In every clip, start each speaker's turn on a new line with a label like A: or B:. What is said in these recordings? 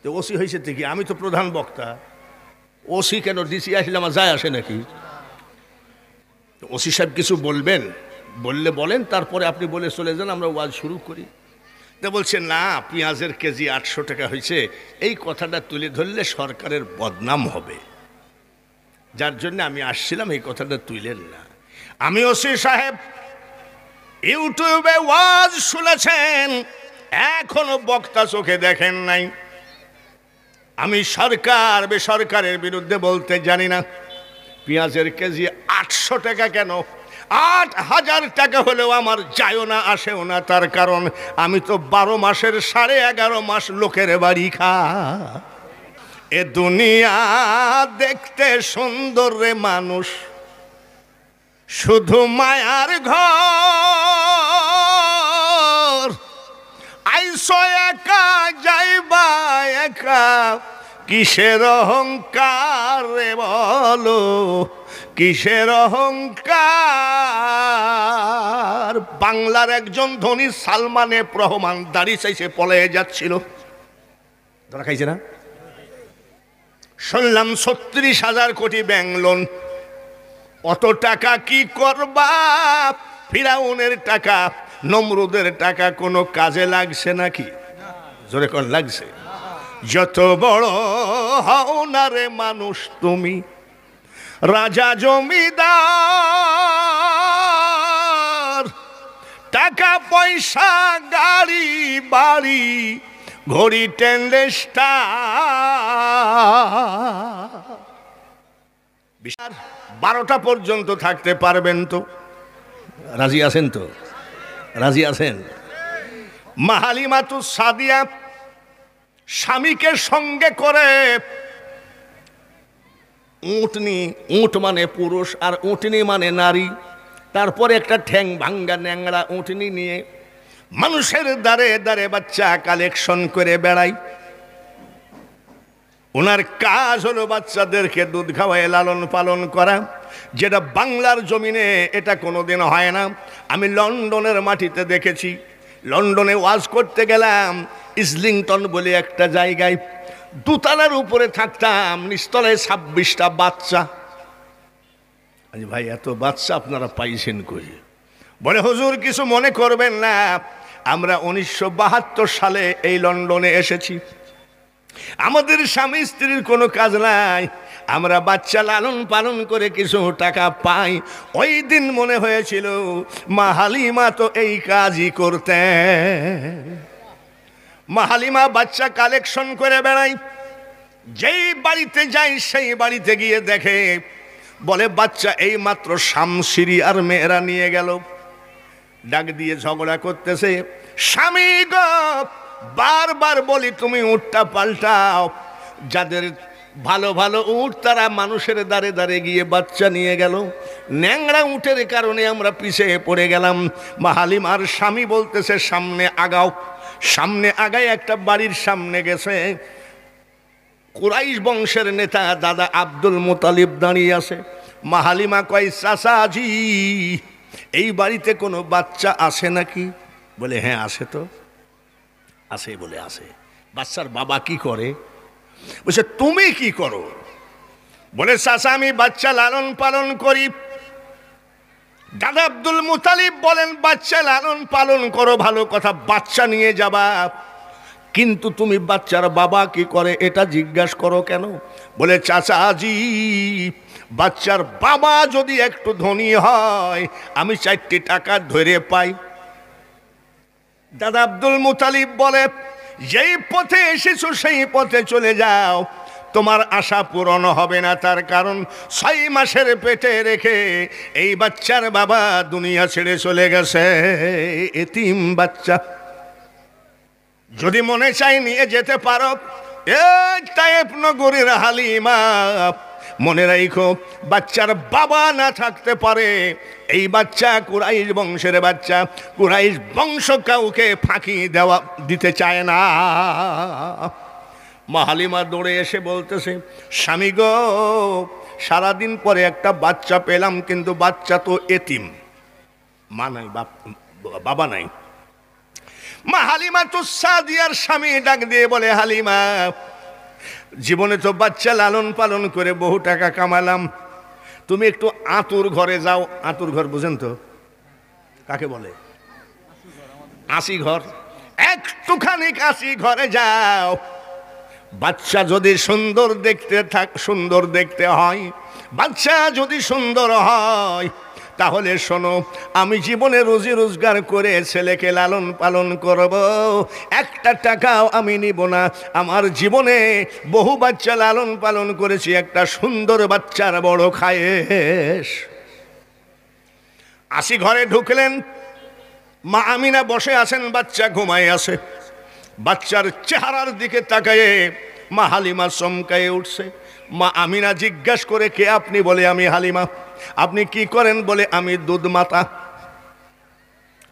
A: তো ওসি হয়েছে থেকে আমি তো প্রধান বক্তা, ওসি কেন ডিসি আসলে আমার যায় আসে নাকি? ওসি সাহেব কিছু বলবেন, বললে বলেন, তারপরে আপনি বলে চলে যান, আমরা ওয়াজ শুরু করি। তা বলছে না, পেঁয়াজের কেজি 800 টাকা হয়েছে, এই কথাটা তুলে ধরলে সরকারের বদনাম হবে, যার জন্য আমি আসছিলাম, এই কথাটা তুইলেন না। আমি ওসি সাহেব ইউটিউবে ওয়াজ শুনেছেন, এখনো বক্তা চোখে দেখেন নাই। আমি সরকার বেসরকারের বিরুদ্ধে বলতে জানি না। পেঁয়াজের কেজি 800 টাকা কেন, 8000 টাকা হলেও আমার যায়ও না আসেও না। তার কারণ আমি তো 12 মাসের 11.5 মাস লোকের বাড়ি খা। এ দুনিয়া দেখতে সুন্দর রে মানুষ, শুধু মায়ার ঘর। আইসো একা যাইবা একা, কিসের অহংকার রে বলো, কিসের অহংকার। বাংলার একজন ধনী সালমানে রহমান দাড়ি চাইছে পলায়ে যাচ্ছিল, ধরা খাইছে না? শুনলাম 36,000 কোটি ব্যাংক লোন। অত টাকা কি করবা? ফিরাউনের টাকা, নমরুদের টাকা কোনো কাজে লাগছে নাকি? জোরে কোন লাগছে? যত বড় হও না রে মানুষ তুমি, রাজা জমিদার, টাকা পয়সা গাড়ি বাড়ি ঘড়ি টেন্ডেস্টা, 12টা পর্যন্ত থাকতে পারবেন তো? রাজি আছেন তো? রাজি আছেন? মা হালিমাতুস সাদিয়া স্বামীকে সঙ্গে করে উটনি, উট মানে পুরুষ আর উটনি মানে নারী, তারপরে একটা ঠ্যাং ভাঙ্গা ন্যাংরা উটনি নিয়ে মানুষের দ্বারে দ্বারে বাচ্চা কালেকশন করে বেড়াই। ওনার কাজ হলো বাচ্চাদেরকে দুধ খাওয়ায় লালন পালন করা, যেটা বাংলার জমিনে এটা কোনোদিন হয় না। আমি লন্ডনের মাটিতে দেখেছি। লন্ডনে ওয়াজ করতে গেলাম, ইসলিংটন বলে একটা জায়গায়, দোতলার উপরে থাকতাম, নিচতলায় 26টা বাচ্চা। আরে ভাই, এত বাচ্চা আপনারা পাইছেন কই? বলে হুজুর কিছু মনে করবেন না, আমরা 1972 সালে এই লন্ডনে এসেছি, আমাদের স্বামী স্ত্রীর কোনো কাজ নাই, আমরা বাচ্চা লালন পালন করে কিছু টাকা পাই। ওই দিন মনে হয়েছিল মা হালিমা তো এই কাজই করতেন। মা হালিমা বাচ্চা কালেকশন করে বেড়াই, যেই বাড়িতে যাই সেই বাড়িতে গিয়ে দেখে, বলে বাচ্চা এই মাত্র শামশিরি আর মেয়েরা নিয়ে গেল। ডাক দিয়ে ঝগড়া করতেছে, স্বামী গো বারবার বলি তুমি উটটা পাল্টাও। যাদের ভালো ভালো উট তারা মানুষের দ্বারে দ্বারে গিয়ে বাচ্চা নিয়ে গেল, ন্যাংরা উটের কারণে আমরা পিছিয়ে পড়ে গেলাম। মা হালিমার স্বামী বলতেছে সামনে আগাও। সামনে আগায় একটা বাড়ির সামনে গেছে, কুরাইশ বংশের নেতা দাদা আব্দুল মুতালিব দাঁড়িয়ে আছে। মা হালিমা কয় চাচাজি এই বাড়িতে কোনো বাচ্চা আছে নাকি? বলে হ্যাঁ আছে তো। আছে বলে আছে। বাচ্চার বাবা কি করে? বলছে তুমি কি করো? বলে চাচা আমি বাচ্চা লালন পালন করি। দাদা আব্দুল মুতালিব বলেন বাচ্চা লালন পালন করো ভালো কথা, বাচ্চা নিয়ে যাবা, কিন্তু তুমি বাচ্চার বাবা কি করে এটা জিজ্ঞাসা করো কেন? বলে চাচাজি বাচ্চার বাবা যদি একটু ধনী হয় আমি 4টি টাকা ধরে পাই। দাদা আব্দুল মুতালিব বলে যেই পথে এসেছো সেই পথে চলে যাও, তোমার আশা পূরণ হবে না। তার কারণ 6 মাসের পেটে রেখে এই বাচ্চার বাবা দুনিয়া ছেড়ে চলে গেছে, এতিম বাচ্চা। যদি মনে চাই নিয়ে যেতে পারো, এই তায়েফ নগরীর হালিমা মনে রাখো বাচ্চার বাবা না থাকতে পারে। এই বাচ্চা কুরাইশ বংশের বাচ্চা, কুরাইশ বংশ কাউকে ফাঁকি দিতে চায় না। মা হালিমা দৌড়ে এসে বলতেছে স্বামী গো সারাদিন পরে একটা বাচ্চা পেলাম, কিন্তু বাচ্চা তো এতিম, মা নাই বাবা নাই। মা হালিমা তো সাদিয়ার স্বামী ডাক দিয়ে বলে হালিমা জীবনে তো বাচ্চা লালন পালন করে বহু টাকা কামালাম, তুমি একটু আতুর ঘরে যাও। আতুর ঘর বুঝেন তো কাকে বলে? আশি ঘর। একটুখানি আশি ঘরে যাও, বাচ্চা যদি সুন্দর দেখতে হয়, বাচ্চা যদি সুন্দর হয়, তাহলে শোনো, আমি জীবনে রুজি রোজগার করে ছেলেকে লালন পালন করব, একটা টাকাও আমি নিব না। আমার জীবনে বহু বাচ্চা লালন পালন করেছি, একটা সুন্দর বাচ্চার বড় খায়েশ। আশি ঘরে ঢুকলেন, মা আমিনা বসে আছেন, বাচ্চা ঘুমায় আছে। বাচ্চার চেহারার দিকে তাকায়ে মা হালিমা চমকায়ে উঠছে। মা আমিনা জিজ্ঞাসা করে, কে আপনি? বলে, আমি হালিমা। আপনি কি করেন? বলে, আমি দুধ মাতা,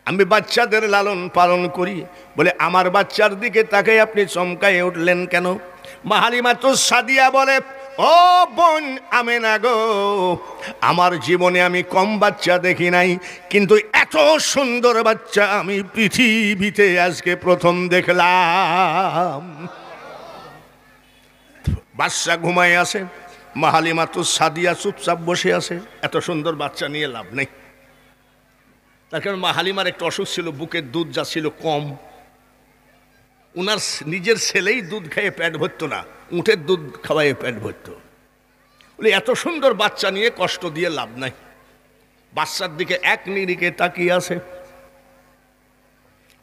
A: আমি বাচ্চাদের লালন পালন করি। বলে, আমার বাচ্চার দিকে তাকাই আপনি চমকায়ে উঠলেন কেন? মা হালিমা তো সাদিয়া বলে, ও বোন আমেনা গো, আমার জীবনে আমি কম বাচ্চা দেখি নাই, কিন্তু এত সুন্দর বাচ্চা আমি পৃথিবীতে আজকে প্রথম দেখলাম। বাচ্চা ঘুমায় আছে, মা হালিমা তো সাদিয়া চুপচাপ বসে আছে। এত সুন্দর বাচ্চা নিয়ে লাভ নেই, তার কারণ মা হালিমার একটু অসুখ ছিল, বুকের দুধ যা ছিল কম। উনার নিজের ছেলেই দুধ খাইয়ে পেট ভরতো না, উটের দুধ খাওয়াইয়ে পেট ভরত। বলে, এত সুন্দর বাচ্চা নিয়ে কষ্ট দিয়ে লাভ নাই। বাচ্চার দিকে এক নিরিখে তাকিয়ে আছে।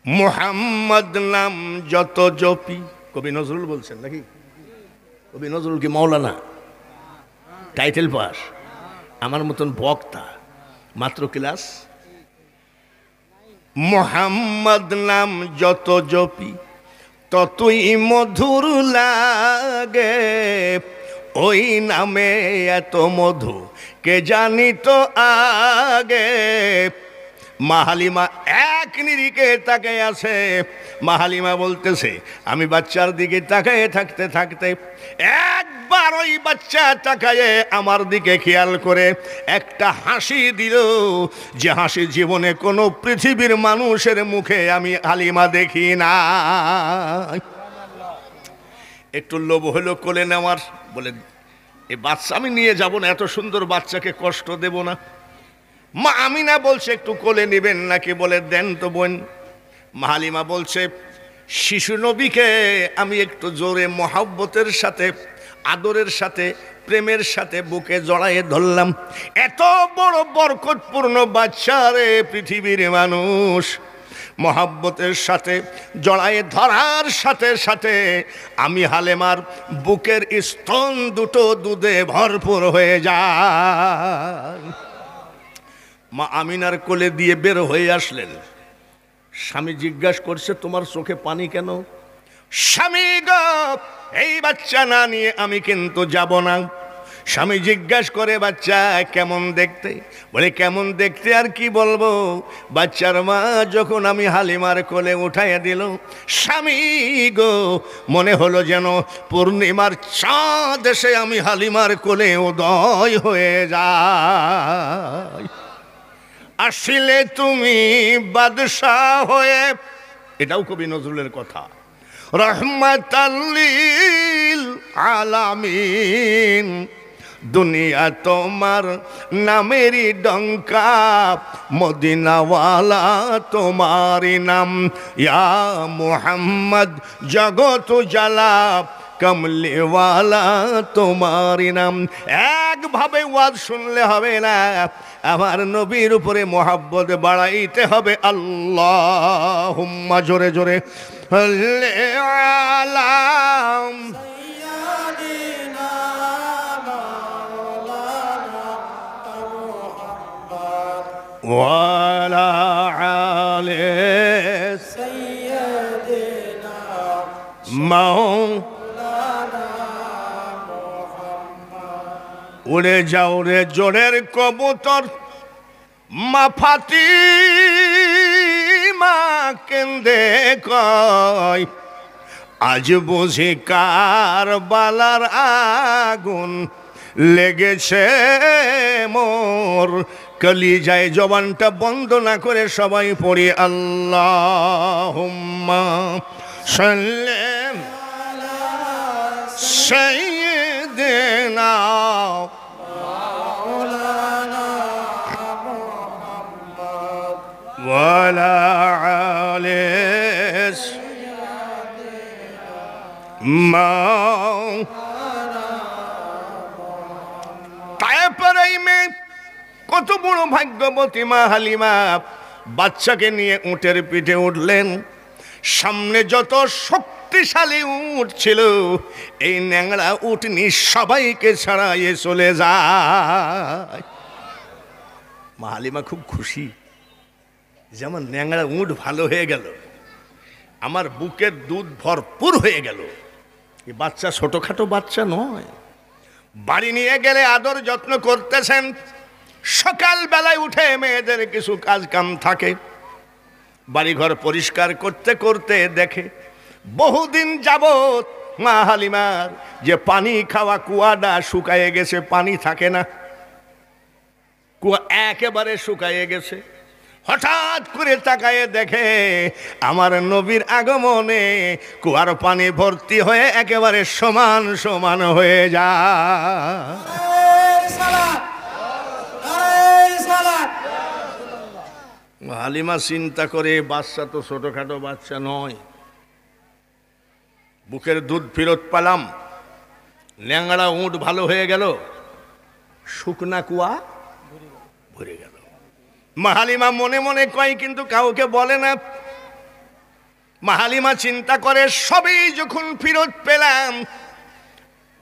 A: মুহাম্মদ নাম যত জপি, কবি নজরুল বলছেন নাকি? কবি নজরুল কি মৌলানা? টাইটেল পাস, আমার মতন বক্তা, মাত্র ক্লাস। মুহাম্মদ নাম যত জপি ততই মধুর লাগে, ওই নামে এত মধু কে জানি তো আগে। মা হালিমা এক নিরিখে তাকায় আছে। মা হালিমা বলতেছে, আমি বাচ্চার দিকে তাকায়ে থাকতে থাকতে একবার ওই বাচ্চা তাকায়ে আমার দিকে খেয়াল করে একটা হাসি দিল, যে হাসি জীবনে কোনো পৃথিবীর মানুষের মুখে আমি হালিমা দেখি না। একটু লোভ হলো কোলে নেওয়ার। বলে, এই বাচ্চা আমি নিয়ে যাব না, এত সুন্দর বাচ্চাকে কষ্ট দেব না। মা আমিনা বলছে, একটু কোলে নেবেন নাকি? বলে, দেন তো বোন। মা হালিমা বলছে, শিশু নবীকে আমি একটু জোরে মহব্বতের সাথে, আদরের সাথে, প্রেমের সাথে বুকে জড়ায়ে ধরলাম। এত বড় বরকতপূর্ণ বাচ্চা রে পৃথিবীর মানুষ, মহব্বতের সাথে জড়ায়ে ধরার সাথে সাথে আমি হালিমার বুকের স্তন দুটো দুধে ভরপুর হয়ে যায়। মা আমিনার কোলে দিয়ে বের হয়ে আসলেন। স্বামী জিজ্ঞাসা করছে, তোমার চোখে পানি কেন? স্বামী গো, এই বাচ্চা না নিয়ে আমি কিন্তু যাব না। স্বামী জিজ্ঞাসা করে, বাচ্চা কেমন দেখতে? বলে, কেমন দেখতে আর কি বলবো, বাচ্চার মা যখন আমি হালিমার কোলে উঠাইয়া দিল, স্বামী গো, মনে হলো যেন পূর্ণিমার চাঁদ এসে আমি হালিমার কোলে উদয় হয়ে যায়। আসলে তুমি বাদশাহ হয়ে, এটাও কবি নজরুলের কথা, রহমাতাল লিল আলামিন, দুনিয়া তোমার নামেরই ডঙ্কা, মদিনাওয়ালা তোমারই নাম, ইয়া মুহাম্মদ জগত জালা, কমলিওয়ালা তোমারই নাম। একভাবে ওয়াজ শুনলে হবে না, আমার নবীর উপরে মহব্বত বাড়াইতে হবে। আল্লাহুম্মা, জোরে জোরে আলাম ওয়ালা আলে সাইয়্যিদিনা মাওলানা মুহাম্মদ। উড়ে যাও রে জোরের কবুতর, মা ফাতিমা কেন্দে কয়, আজ বুঝি কারবালার আগুন লেগেছে মোর কলিজায়। জবানটা বন্ধ না করে সবাই পড়ি আল্লাহুম্মা সাল্লি আলা সাইয়্যিদিনা ওয়ালা আলি তারপরে এই মেয়ে কত বড় ভাগ্যবতী মা হালিমা বাচ্চাকে নিয়ে উটের পিঠে উঠলেন। সামনে যত শক্তিশালী উট ছিল এই ন্যাংড়া উটনি সবাইকে ছাড়াইয়ে চলে যায়। মা হালিমা খুব খুশি, যেমন ন্যাংড়া উট ভালো হয়ে গেল, আমার বুকের দুধ ভরপুর হয়ে গেল। এই বাচ্চা ছোটখাটো বাচ্চা নয়। বাড়ি নিয়ে গেলে আদর যত্ন করতেছেন। সকাল বেলায় উঠে মেয়েদের কিছু কাজ কাম থাকে, বাড়িঘর পরিষ্কার করতে করতে দেখে বহুদিন যাবত মা হালিমার যে পানি খাওয়া কুয়াটা শুকায়ে গেছে, পানি থাকে না, কুয়া একেবারে শুকায়ে গেছে। হঠাৎ করে তাকায়ে দেখে আমার নবীর আগমনে কুয়ার পানি ভর্তি হয়ে একেবারে সমান সমান হয়ে যায়। হালিমা চিন্তা করে, বাচ্চা তো ছোটখাটো বাচ্চা নয়, বুকের দুধ ফেরত পেলাম, ল্যাংড়া উট ভালো হয়ে গেল, শুকনা কুয়া ভরে গেল। মা হালিমা মনে মনে কয়, কিন্তু কাউকে বলে না। মা হালিমা চিন্তা করে, সবই যখন ফেরত পেলাম,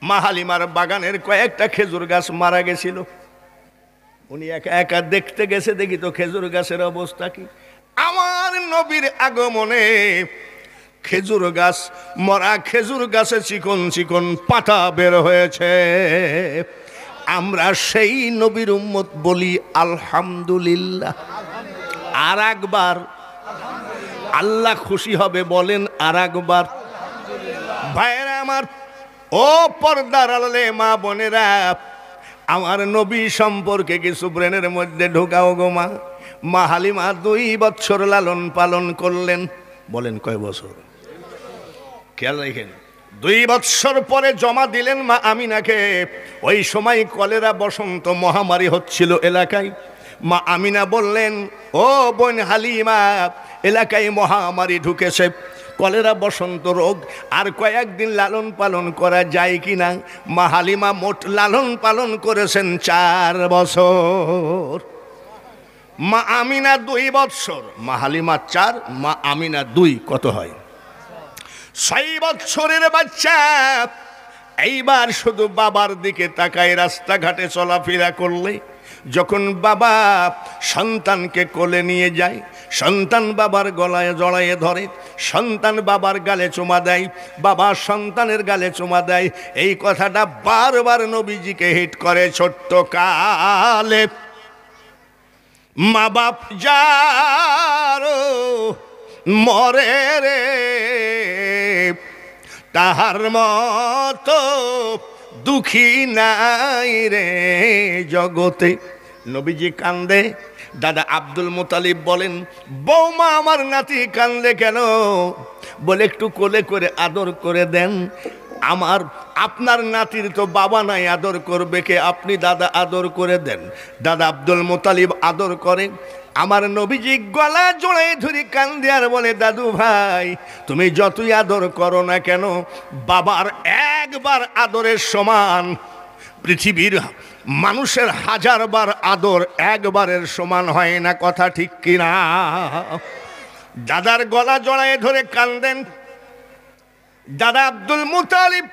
A: মা হালিমার বাগানের কয়েকটা খেজুর গাছ মারা গেছিল, উনি একা একা দেখতে গেছে, দেখি তো খেজুর গাছের অবস্থা কি। আমার নবীর আগমনে খেজুর গাছ, মরা খেজুর গাছে চিকন চিকন পাতা বের হয়েছে। আমরা সেই নবীর উম্মত বলি আলহামদুলিল্লাহ। আর একবার আল্লাহ খুশি হবে, বলেন আর একবার। ভাইয়েরা আমার, ও পর্দার আড়ালে মা বোনেরা, আমার নবী সম্পর্কে কিছু ব্রেনের মধ্যে ঢোকাও গো মা। মা হালিমা 2 বছর লালন পালন করলেন। বলেন কয় বছর? খেয়াল রাখেন, 2 বছর পরে জমা দিলেন মা আমিনাকে। ওই সময় কলেরা বসন্ত মহামারী হচ্ছিল এলাকায়। মা আমিনা বললেন, ও বোন হালিমা, এলাকায় মহামারী ঢুকেছে, কলেরা বসন্ত রোগ, আর কয়েকদিন লালন পালন করা যায় কিনা। মা হালিমা মোট লালন পালন করেছেন 4 বছর। মা আমিনা 2 বছর, মা হালিমা 4, মা আমিনা 2, কত হয়? 6 বছরের বাচ্চা। এইবার শুধু বাবার দিকে তাকায় রাস্তাঘাটে চলাফেরা করলে, যখন বাবা সন্তানকে কোলে নিয়ে যায়, সন্তান বাবার গলায় জড়ায়ে ধরে, সন্তান বাবার গালে চুমা দেয়, বাবা সন্তানের গালে চুমা দেয়, এই কথাটা বারবার নবীজিকে হিট করে ছোট্ট কালে। মা বাপ যারো মরে রে, তাহার মতো দুঃখী নাই রে জগতে। নবীজি কান্দে। দাদা আব্দুল মুতালিব বলেন, বৌমা আমার নাতি কান্দে কেন? বলে একটু কোলে করে আদর করে দেন। আপনার নাতির তো বাবা নাই, আদর করবে কে? আপনি দাদা আদর করে দেন। দাদা আব্দুল মুতালিব আদর করে। আমার নবীজি গলা জড়াই ধরি কান্দে আর বলে, দাদু ভাই তুমি যতই আদর করো না কেন, বাবার একবার আদরের সমান পৃথিবীর মানুষের 1000 বার আদর একবারের সমান হয় না। কথা ঠিক কিনা? দাদার গলা জড়াই ধরে কান্দেন। দাদা আব্দুল মুতালিব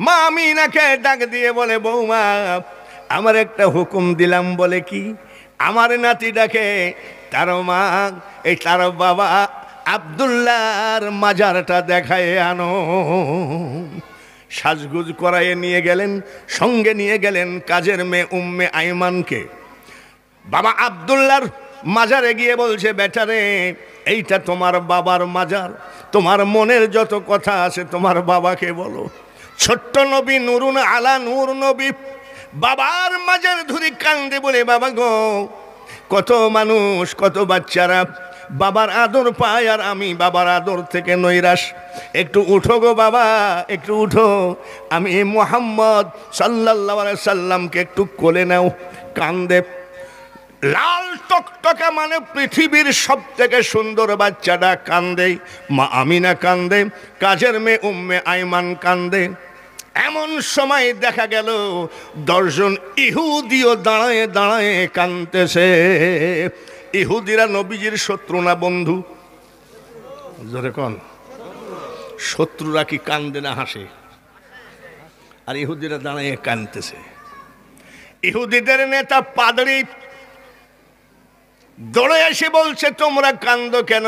A: মা আমিনাকে ডাক দিয়ে বলে, বৌমা আমার একটা হুকুম দিলাম। বলে কি? আমার নাতিটাকে তার মা, এই তার বাবা আব্দুল্লাহর মাজারটা দেখায় আনো। সাজগুজ করাইয়ে নিয়ে গেলেন, সঙ্গে নিয়ে গেলেন কাজের মেয়ে উম্মে আইমানকে। বাবা আব্দুল্লাহর মাজারে গিয়ে বলছে, বেটারে এইটা তোমার বাবার মাজার, তোমার মনের যত কথা আছে তোমার বাবাকে বলো। ছোট্ট নবী নুরুন আলা নূর নবী বাবার মাজার ধরে কান্দে বলে, বাবা গো কত মানুষ, কত বাচ্চারা বাবার আদর পায় আর আমি বাবার আদর থেকে নৈরাশ। একটু উঠো গো বাবা, একটু উঠো, আমি মুহাম্মদ সাল্লাল্লাহু আলাইহি সাল্লামকে একটু কোলে নাও। কান্দে, লাল টকটকা মানে পৃথিবীর সব থেকে সুন্দর বাচ্চাটা কান্দে, মা আমিনা কান্দে, কাজের মেয়ে উম্মে আইমান কান্দে। এমন সময় দেখা গেল 10 জন ইহুদিও দাঁড়ায় দাঁড়ায় কাঁদতেছে। ইহুদিরা নবীজির শত্রু না বন্ধু? জোরে কোন, শত্রুরা কি কান্দে না হাসে? আর ইহুদিরা দাঁড়ায় কাঁদতেছে। ইহুদিদের নেতা পাদরি দৌড়ে এসে বলছে, তোমরা কান্দো কেন?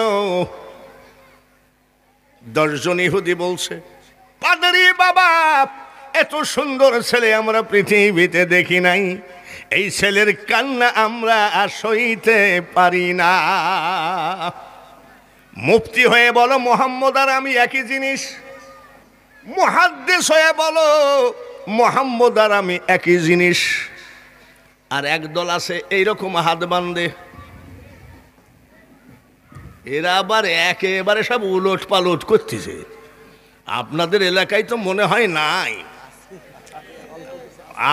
A: 10 জন ইহুদি বলছে, পাদরি বাবা, এত সুন্দর ছেলে আমরা পৃথিবীতে দেখি নাই, এই ছেলের কান্না আমরা আর সইতে পারি না। মুফতি হয়ে বলো মুহাম্মদ আর আমি একই জিনিস, মুহাদ্দিস হয়ে বলো মুহাম্মদ আর আমি একই জিনিস। আর একদল আছে এইরকম হাত বান্ধে, এরা আবার একেবারে সব উলট পালট করতেছে। আপনাদের এলাকায় তো মনে হয় নাই,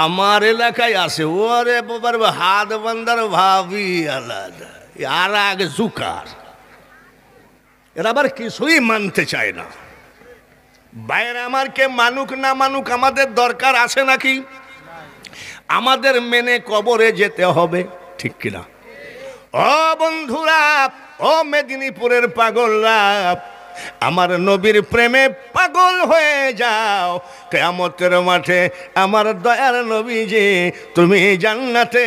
A: আমার এলাকায় আছে। ওরে বাবার হাত বান্দার ভাবি আলাদা, আর আগে জুকার। এরা আবার কিছুই মানতে চায় না। বাইরে আমার কে মানুক না মানুক আমাদের দরকার আছে নাকি? আমাদের মেনে কবরে যেতে হবে, ঠিক কিনা? ও বন্ধুরা, ও মেদিনীপুরের পাগলরা, আমার নবীর প্রেমে পাগল হয়ে যাও। কিয়ামতের মাঠে আমার দয়ার নবী যে তুমি জান্নাতে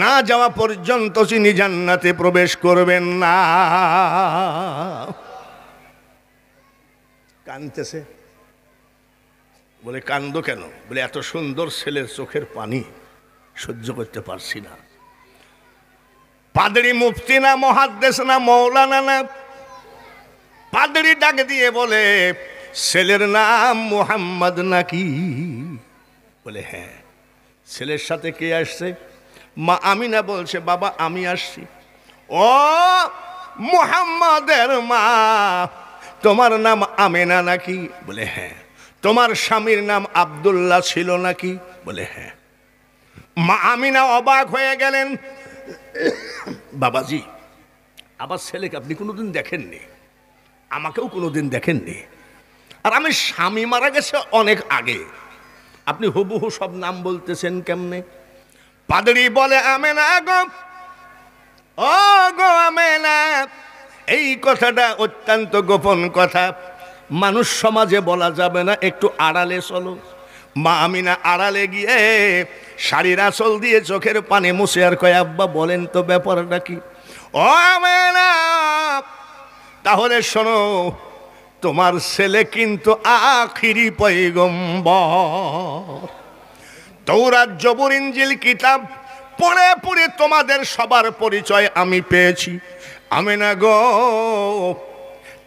A: না যাওয়া পর্যন্ত তিনি জান্নাতে প্রবেশ করবেন না। কাঁদতেছে, বলে কান্দো কেন? বলে এত সুন্দর ছেলের চোখের পানি সহ্য করতে পারছি না। পাদরি মুফতি না, মুহাদ্দিস না, মৌলানা না, পাদরি ডাক দিয়ে বলে, ছেলের নাম মুহাম্মদ নাকি? বলে হ্যাঁ। ছেলের সাথে কে আসছে? মা আমিনা বলছে, বাবা আমি আসছি। ও মুহাম্মদের মা, তোমার নাম আমিনা নাকি? বলে হ্যাঁ। তোমার স্বামীর নাম আব্দুল্লাহ ছিল নাকি? বলে হ্যাঁ। মা আমিনা অবাক হয়ে গেলেন, বাবাজি আবার ছেলেকে আপনি কোনোদিন দেখেননি, আমাকেও কোনোদিন দেখেননি, আর আমি স্বামী মারা গেছে অনেক আগে, আপনি হুবহু সব নাম বলতেছেন কেমনে? পাদরি বলে, আমেনা গো, ও গো আমেনা, এই কথাটা অত্যন্ত গোপন কথা, মানুষ সমাজে বলা যাবে না, একটু আড়ালে চলো। মা আমিনা আড়ালে গিয়ে শাড়ির আঁচল দিয়ে চোখের পানি মুছে আর কয়, আব্বা বলেন তো ব্যাপারটা কি? ও আমেনা, তাহলে শোনো, তোমার ছেলে কিন্তু আখিরি পয়গম্বর। তৌরাত জবুর ইনজিল কিতাব পড়ে পড়ে তোমাদের সবার পরিচয় আমি পেয়েছি। আমিনা গো,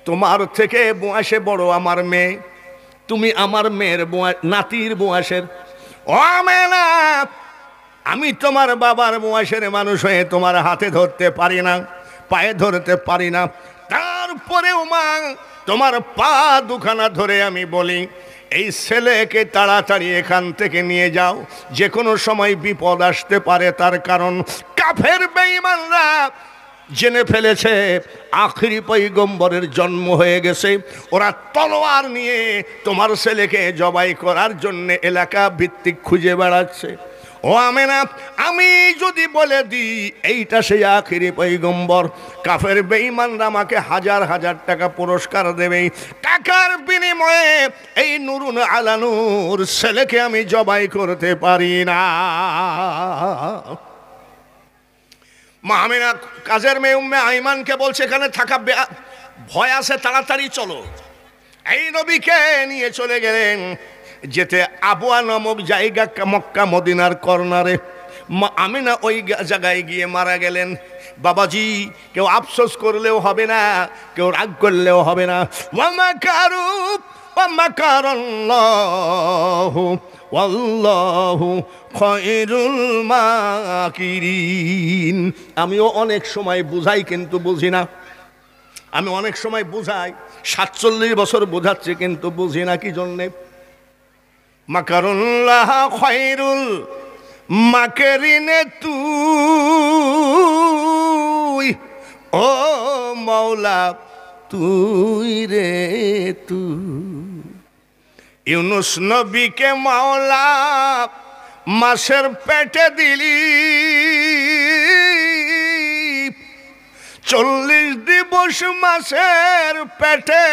A: তোমার থেকে বয়সে বড় আমার মেয়ে, তুমি আমার মেয়ের নাতির বয়সের। ও আমিনা, আমি তোমার বাবার বয়সের মানুষ হয়ে তোমার হাতে ধরতে পারি না, পায়ে ধরতে পারি না, তারপরেও মা তোমার পা দুখানা ধরে আমি বলি, এই ছেলেকে তাড়াতাড়ি এখান থেকে নিয়ে যাও, যে কোনো সময় বিপদ আসতে পারে। তার কারণ কাফের বেঈমানরা জেনে ফেলেছে আখিরি পয়গম্বরের জন্ম হয়ে গেছে, ওরা তলোয়ার নিয়ে তোমার ছেলেকে জবাই করার জন্য এলাকা ভিত্তিক খুঁজে বেড়াচ্ছে। ও আমেনা, আমি যদি বলে দিই এইটা সেই আখিরি পয়গম্বর, কাফের বেঈমানরা আমাকে হাজার হাজার টাকা পুরস্কার দেবে, টাকার বিনিময়ে এই নুরুন আলা নূর ছেলেকে আমি জবাই করতে পারি না। মা আমিনা কাজের মেয়ে উম্মে আইমানকে বলছে, এখানে থাকা ভয় আছে, তাড়াতাড়ি চলো। এই নবীকে নিয়ে চলে গেলেন। যেতে আবুয়া নামক জায়গা, মক্কা মদিনার কর্নারে। মা আমিনা ওই জায়গায় গিয়ে মারা গেলেন। বাবাজি, কেউ আফসোস করলেও হবে না, কেউ রাগ করলেও হবে না। ওয়ামাকারু ওয়ামাকারাল্লাহু ওয়াল্লাহু খায়রুল মাকিরিন। আমিও অনেক সময় বুঝাই কিন্তু বুঝি না। আমি অনেক সময় বুঝাই, 47 বছর বোঝাচ্ছি কিন্তু বুঝি না কি জন্যে। মাকারুল্লাহ খায়রুল মাকেরিনে তুই, ও মাওলা তুই রে তুই। ইউনুস নবীকে মাওলা মাছের পেটে দিলি, 40 দিবস মাছের পেটে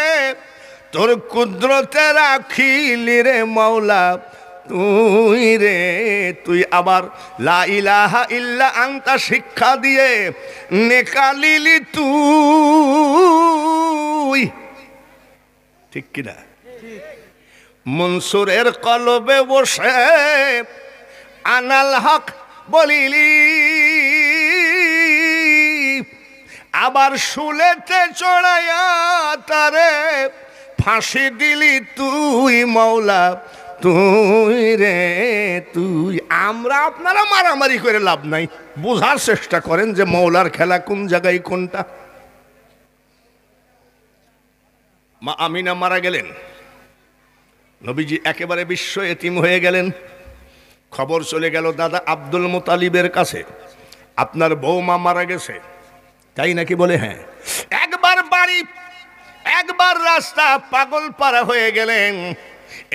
A: তোর কুদরতে রাখিলি রে মাওলা তুই রে তুই। আবার লা ইলাহা ইল্লা আনতা শিক্ষা দিয়ে নেকালিলি তুই, ঠিক কিনা? মনসুরের কলবে বসে আনাল হক বলিলি, আবার শুলেতে চড়াইয়া তারে ফাঁসি দিলি তুই মাওলা তুই রে তুই। আমরা আপনারা মারামারি করে লাভ নাই, বোঝার চেষ্টা করেন যে মৌলার খেলা কোন জায়গায় কোনটা। মা আমিনা মারা গেলেন, নবীজি একেবারে বিশ্ব এতিম হয়ে গেলেন। খবর চলে গেল দাদা আব্দুল মুতালিবের কাছে, আপনার বৌমা মারা গেছে। তাই নাকি? বলে হ্যাঁ। একবার বাড়ি একবার রাস্তা, পাগল পারা হয়ে গেলেন,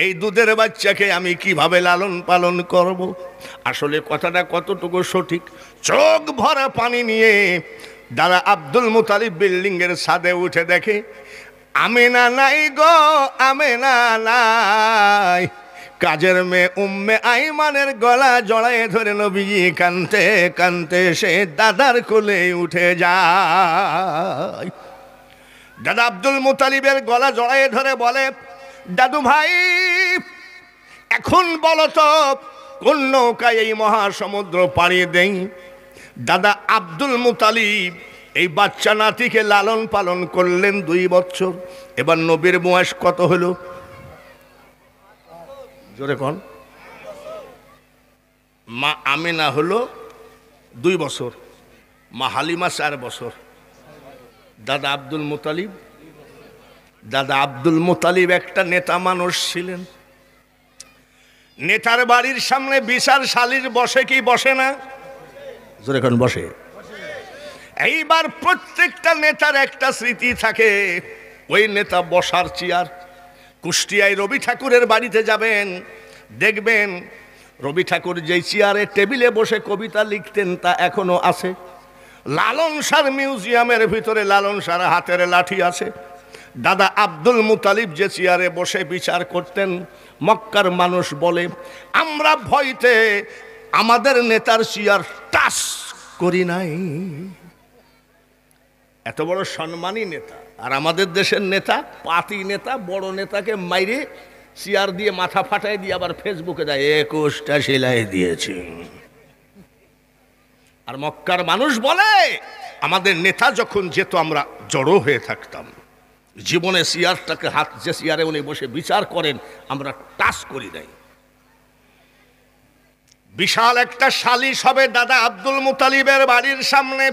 A: এই দুধের বাচ্চাকে আমি কিভাবে লালন পালন করব। আসলে কথাটা কতটুকু সঠিক, চোখ ভরা পানি নিয়ে দাদা আব্দুল মুতালিব বিল্ডিং এর ছাদে উঠে দেখে আমেনা নাই গো, আমেনা নাই। কাজের মেয়ে উম্মে আইমানের গলা জড়ায়ে ধরে নবীজি কানতে কানতে সে দাদার কোলে উঠে যায়। দাদা আব্দুল মুতালিবের গলা জড়ায়ে ধরে বলে, দাদু ভাই এখন বলো তো কোন নৌকায় এই মহাসমুদ্র পাড়ি দেই। দাদা আব্দুল মুতালিব এই বাচ্চা নাতিকে লালন পালন করলেন 2 বছর। এবার নবীর বয়স কত হলো? জোরে কোন? মা আমিনা হলো 2 বছর, মা হালিমা 4 বছর, দাদা আব্দুল মুতালিব। দাদা আব্দুল মুতালিব একটা নেতা মানুষ ছিলেন। নেতার বাড়ির সামনে বিচার শালীর বসে কি বসে না? জোরে কোন? বসে। এইবার প্রত্যেকটা নেতার একটা স্মৃতি থাকে, ওই নেতা বসার চেয়ার। কুষ্টিয়ায় রবি ঠাকুরের বাড়িতে যাবেন, দেখবেন রবি ঠাকুর যেই চেয়ারে টেবিলে বসে কবিতা লিখতেন তা এখনো আছে। লালন শাহ মিউজিয়ামের ভিতরে লালন শাহ হাতের লাঠি আছে। দাদা আব্দুল মুতালিব যে চেয়ারে বসে বিচার করতেন, মক্কার মানুষ বলে আমরা ভয়তে আমাদের নেতার চেয়ার টাচ করি নাই। এত বড় সম্মানী নেতা, আর আমাদের দেশের নেতা পাতি নেতা, বড় নেতাকে মাইরে চেয়ার দিয়ে মাথা ফাটাই দিয়ে আবার ফেসবুকে দেয় 21টা সেলাই দিয়েছে। আর মক্কার মানুষ বলে আমাদের নেতা যখন যেত আমরা জড়ো হয়ে থাকতাম, জীবনে চেয়ারটাকে হাত, যে চেয়ারে উনি বসে বিচার করেন আমরা টাচ করি নাই। বিশাল একটা সালিশ হবে দাদা আব্দুল মুতালিবের বাড়ির সামনে।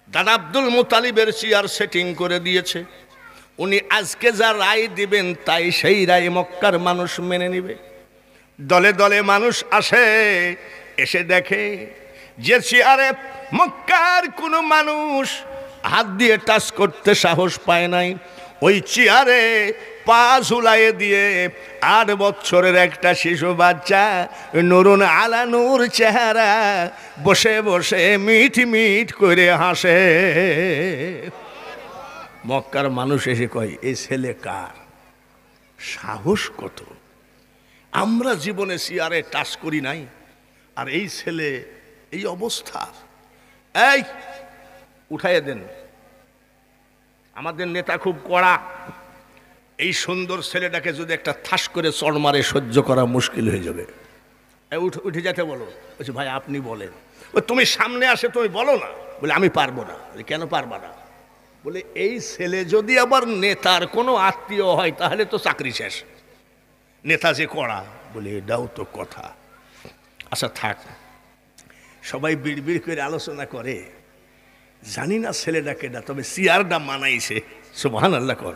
A: দাদা আব্দুল মুতালিবের চেয়ার সেটিং করে দিয়েছে, উনি আজকে যা রায় দিবেন তাই সেই রায় মক্কার মানুষ মেনে নিবে। দলে দলে মানুষ আসে, এসে দেখে যে চেয়ারে মক্কার কোনো মানুষ হাত দিয়ে টাচ করতে সাহস পায় নাই, ওই চেয়ারে পা ঝুলাইয়ে দিয়ে 8 বছরের একটা শিশু বাচ্চা নুরুন আলা নূর চেহারা বসে বসে মিট মিট করে হাসে। মক্কার মানুষ এসে কয় এই ছেলে কার, সাহস কত, আমরা জীবনে চেয়ারে টাচ করি নাই, আর এই ছেলে এই অবস্থা। এই উঠাইয়ে দেন, আমাদের নেতা খুব কড়া, এই সুন্দর ছেলেটাকে যদি একটা থাস করে চড় মারে সহ্য করা মুশকিল হয়ে যাবে। উঠে যেতে বলো। বলছি ভাই আপনি বলেন। তুমি সামনে আসে তুমি বলো না। বলে আমি পারবো না। কেন পারবা না? বলে এই ছেলে যদি আবার নেতার কোনো আত্মীয় হয় তাহলে তো চাকরি শেষ, নেতা যে কড়া। বলে এটাও তো কথা। আচ্ছা থাক, সবাই বিড়বিড় করে আলোচনা করে জানি না ছেলেটা কেডা, তবে চেয়ারটা মানাইছে। সুবহানাল্লাহ কর।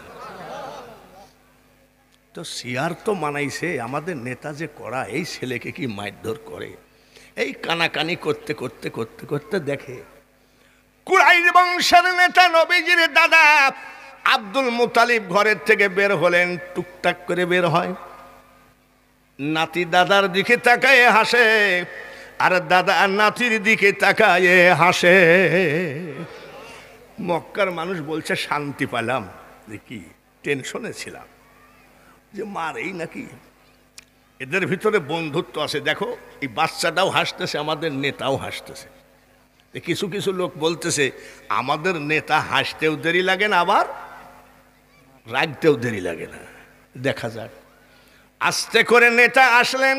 A: তো চেয়ার তো মানাইছে, আমাদের নেতা যে করা, এই ছেলেকে কি মারধর করে? এই কানাকানি করতে করতে করতে করতে দেখে কুরাইশ বংশের নেতা নবীজির দাদা আব্দুল মুতালিব ঘরের থেকে বের হলেন। টুকটাক করে বের হয়, নাতি দাদার দিকে তাকায় হাসে, আর দাদা নাতির দিকে তাকায় হাসে। মক্কার মানুষ বলছে শান্তি পেলাম। যে কি টেনশনে ছিলাম যে মার এই নাকি। এদের ভিতরে বন্ধুত্ব আছে। দেখো এই বাচ্চাটাও হাসতেছে, আমাদের নেতাও হাসতেছে। কিছু কিছু লোক বলতেছে আমাদের নেতা হাসতেও দেরি লাগে না, আবার রাগতেও দেরি লাগে না। দেখা যাক। আস্তে করে নেতা আসলেন।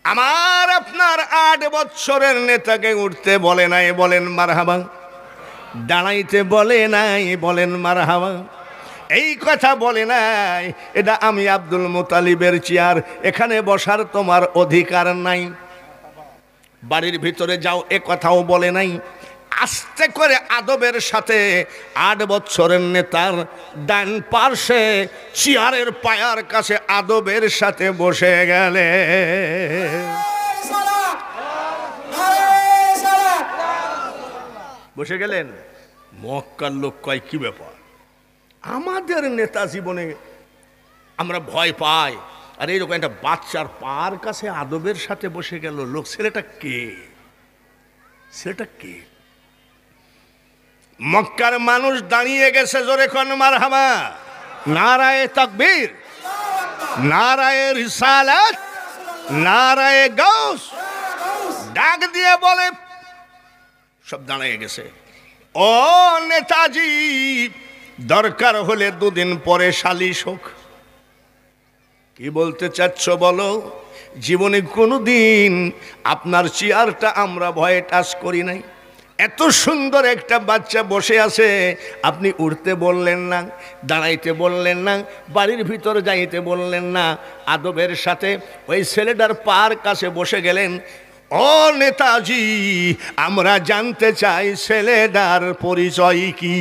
A: আমার আপনার 8 বছরের নেতাকে উঠতে বলে নাই, বলেন মারহাবা। দাঁড়াইতে বলে নাই, বলেন মারহাবা। এই কথা বলে নাই, এটা আমি আব্দুল মুতালিবের চেয়ার, এখানে বসার তোমার অধিকার নাই। বাড়ির ভিতরে যাও, এ কথাও বলে নাই। আস্তে করে আদবের সাথে 8 বছরের নেতার ডান পার্শ্বে চেয়ারের পায়ার কাছে আদবের সাথে বসে গেলে। বসে গেলেন। মক্কার লোক কয় কি ব্যাপার, আমাদের নেতা জীবনে আমরা ভয় পাই, আর এইরকম একটা বাচ্চার পার কাছে আদবের সাথে বসে গেল লোক। ছেলেটা কে? ছেলেটা কে? মক্কার মানুষ দাঁড়িয়ে গেছে। জোরে কোন মারহাবা। নারায়ে তাকবীর, নারায়ে রিসালাত, নারায়ে গাউস। ডাক দিয়ে বলে, সব দাঁড়িয়ে গেছে। ও নেতাজি, দরকার হলে 2 দিন পরে সালিশ হোক। কি বলতে চাচ্ছ বলো? জীবনে কোনোদিন আপনার চেয়ারটা আমরা ভয়ে টাচ করি নাই। এত সুন্দর একটা বাচ্চা বসে আছে, আপনি উঠতে বললেন না, দাঁড়াইতে বললেন না, বাড়ির ভিতর যাইতে বললেন না। আদবের সাথে ওই ছেলেটার পার কাছে বসে গেলেন। ও নেতাজি, আমরা জানতে চাই ছেলেটার পরিচয় কি?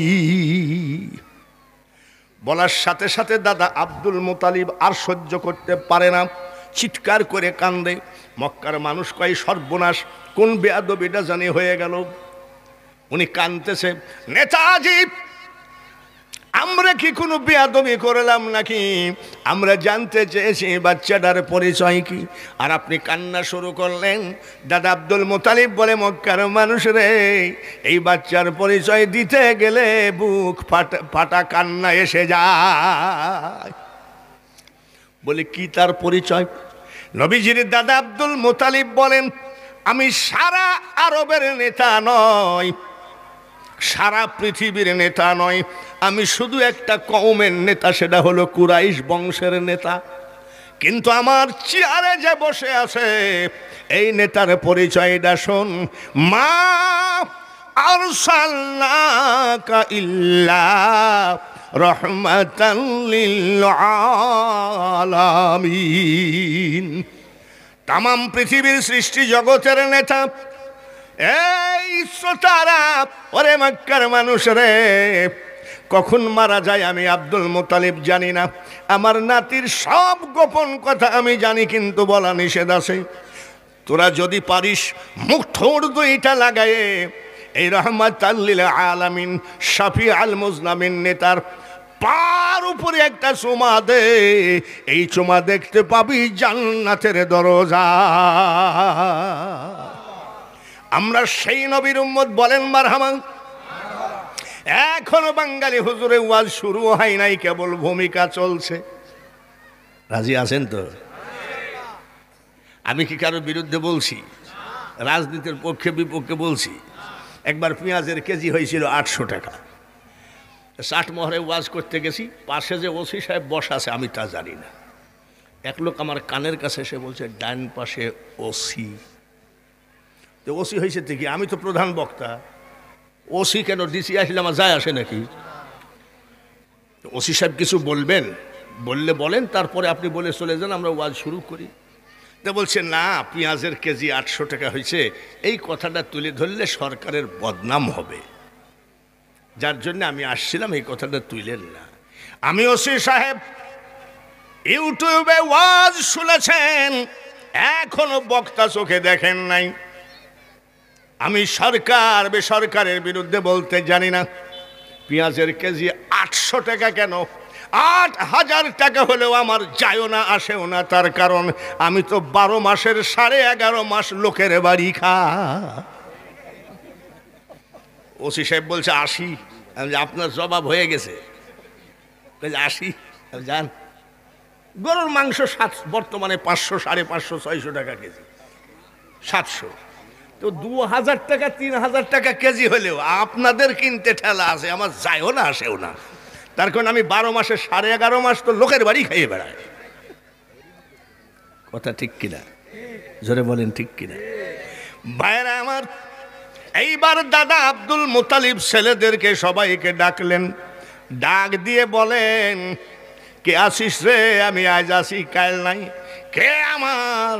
A: বলার সাথে সাথে দাদা আব্দুল মুতালিব আর সহ্য করতে পারে না, চিৎকার করে কান্দে। মক্কার মানুষ কয় সর্বনাশ, কোন বেয়াদবিটা জানি হয়ে গেল। উনি কাঁদতেছে, নেতাজি আমরা কি কোনো বেয়াদবি করলাম নাকি? আমরা জানতে চেয়েছি বাচ্চাটার পরিচয় কি? আর আপনি কান্না শুরু করলেন। দাদা আব্দুল মুতালিব বলে, মক্কার মানুষ রে, এই বাচ্চার পরিচয় দিতে গেলে বুক ফাটা কান্না এসে যায়। বলে কি তার পরিচয়? নবীজির দাদা আব্দুল মুতালিব বলেন, আমি সারা আরবের নেতা নয়, সারা পৃথিবীর নেতা নয়, আমি শুধু একটা কওমের নেতা, সেটা হলো কুরাইশ বংশের নেতা। কিন্তু আমার চেয়ারে যে বসে আছে এই নেতার পরিচয়টা শোন। মা আরসালনাকা ইল্লা রাহমাতাল লিল আলামিন। তামাম পৃথিবীর সৃষ্টি জগতের নেতা। এই শ্রোতারা, ওরে মক্কার মানুষ রে, কখন মারা যায় আমি আব্দুল মুতালিব জানি না। আমার নাতির সব গোপন কথা আমি জানি, কিন্তু বলা নিষেধ আছে। তোরা যদি পারিস মুখ ঠোঁট 2টা লাগায়ে এই রাহমাতাল লিল আলামিন শাফি আল মুজনামিন নেতার পার উপরে একটা চুমা দে, এই চুমা দেখতে পাবি জান্নাতের দরজা। আমরা সেই নবীর উম্মত, বলেন মারহাবা। এখনো বাঙালি হুজুরে ওয়াজ শুরু হয় নাই, কেবল ভূমিকা চলছে। রাজি আছেন তো? আমি কি কারোর বিরুদ্ধে বলছি? রাজনীতির পক্ষে বিপক্ষে বলছি? একবার পেঁয়াজের কেজি হয়েছিল 800 টাকা। 60 মোহরে ওয়াজ করতে গেছি, পাশে যে ওসি সাহেব বসা আছে আমি তা জানি না। এক লোক আমার কানের কাছে এসে বলছে, ডান পাশে ওসি। তো ওসি হয়েছে দেখি, আমি তো প্রধান বক্তা, ওসি কেন ডিসি আসলে আমার যায় আসে নাকি? ওসি সাহেব কিছু বলবেন, বললে বলেন, তারপরে আপনি বলে চলে যান, আমরা ওয়াজ শুরু করি। তা বলছে না, পেঁয়াজের কেজি 800 টাকা হয়েছে, এই কথাটা তুলে ধরলে সরকারের বদনাম হবে, যার জন্য আমি আসছিলাম এই কথাটা তুইলেন না। আমি ওসি সাহেব ইউটিউবে ওয়াজ শুনেছেন, এখনো বক্তা চোখে দেখেন নাই। আমি সরকার বেসরকারের বিরুদ্ধে বলতে জানি না। পেঁয়াজের কেজি 800 টাকা কেন, 8000 টাকা হলেও আমার যায়ও না আসেও না, তার কারণ আমি তো 12 মাসের 11.5 মাস লোকের বাড়ি খা। ওসি সাহেব বলছে 80। আপনার জবাব হয়ে গেছে, 80 যান। গরুর মাংস বর্তমানে 500, 550, 600 টাকা কেজি, 700। তো 2000 টাকা 3000 টাকা কেজি হলেও আপনাদের কিনতে ঠেলা আছে, আমার যায়ও না আসেও না, তার কারণ আমি 12 মাসে 11.5 মাস তো লোকের বাড়ি খাইয়ে বেড়াই। কথা ঠিক কিনা? জোরে বলেন ঠিক কিনা? ভাইরা আমার, এইবার দাদা আব্দুল মুতালিব ছেলেদেরকে সবাইকে ডাকলেন, ডাক দিয়ে বলেন, কে আসিস রে? আমি আজ আসি, কাল নাই। কে আমার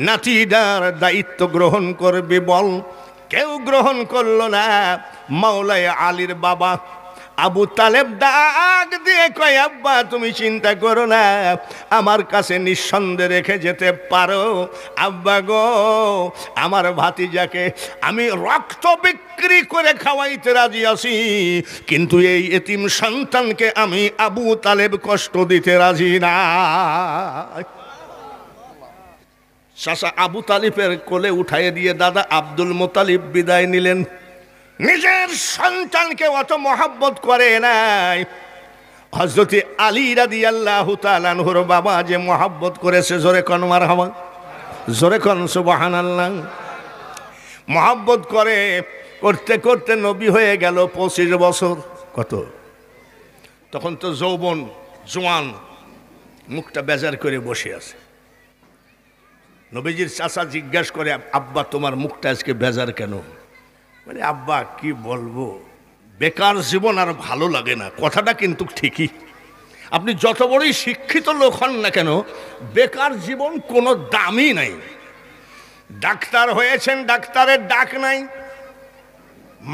A: নাতিটার দায়িত্ব গ্রহণ করবে বল? কেউ গ্রহণ করলো না। মাওলায় আলীর বাবা আবু তালেব ডাক দিয়ে কয়, আব্বা তুমি চিন্তা করো না, আমার কাছে নিঃসন্দেহে রেখে যেতে পারো। আব্বা গো, আমার ভাতিজাকে আমি রক্ত বিক্রি করে খাওয়াইতে রাজি আছি, কিন্তু এই এতিম সন্তানকে আমি আবু তালেব কষ্ট দিতে রাজি না। চাচা আবু তালিবের কোলে উঠাইয়ে দিয়ে দাদা আব্দুল মুতালিব বিদায় নিলেন। নিজের সন্তানকে অত মহব্বত করে নাই। হযরত আলী রাদিয়াল্লাহু তাআলা আনহুর বাবা যে মহব্বত করেছে, জোরে কোন মারহাবা, জোরে কোন সুবহানাল্লাহ। মহব্বত করে করতে করতে নবী হয়ে গেল 25 বছর। কত? তখন তো যৌবন, জোয়ান, মুখটা বেজার করে বসে আছে। নবীজির চাচা জিজ্ঞাসা করে, আব্বা তোমার মুখটা আজকে বেজার কেন? মানে আব্বা কি বলবো, বেকার জীবন আর ভালো লাগে না। কথাটা কিন্তু ঠিকই। আপনি যত বড়ই শিক্ষিত লোক হন না কেন, বেকার জীবন কোনো দামই নাই। ডাক্তার হয়েছেন, ডাক্তারের ডাক নাই।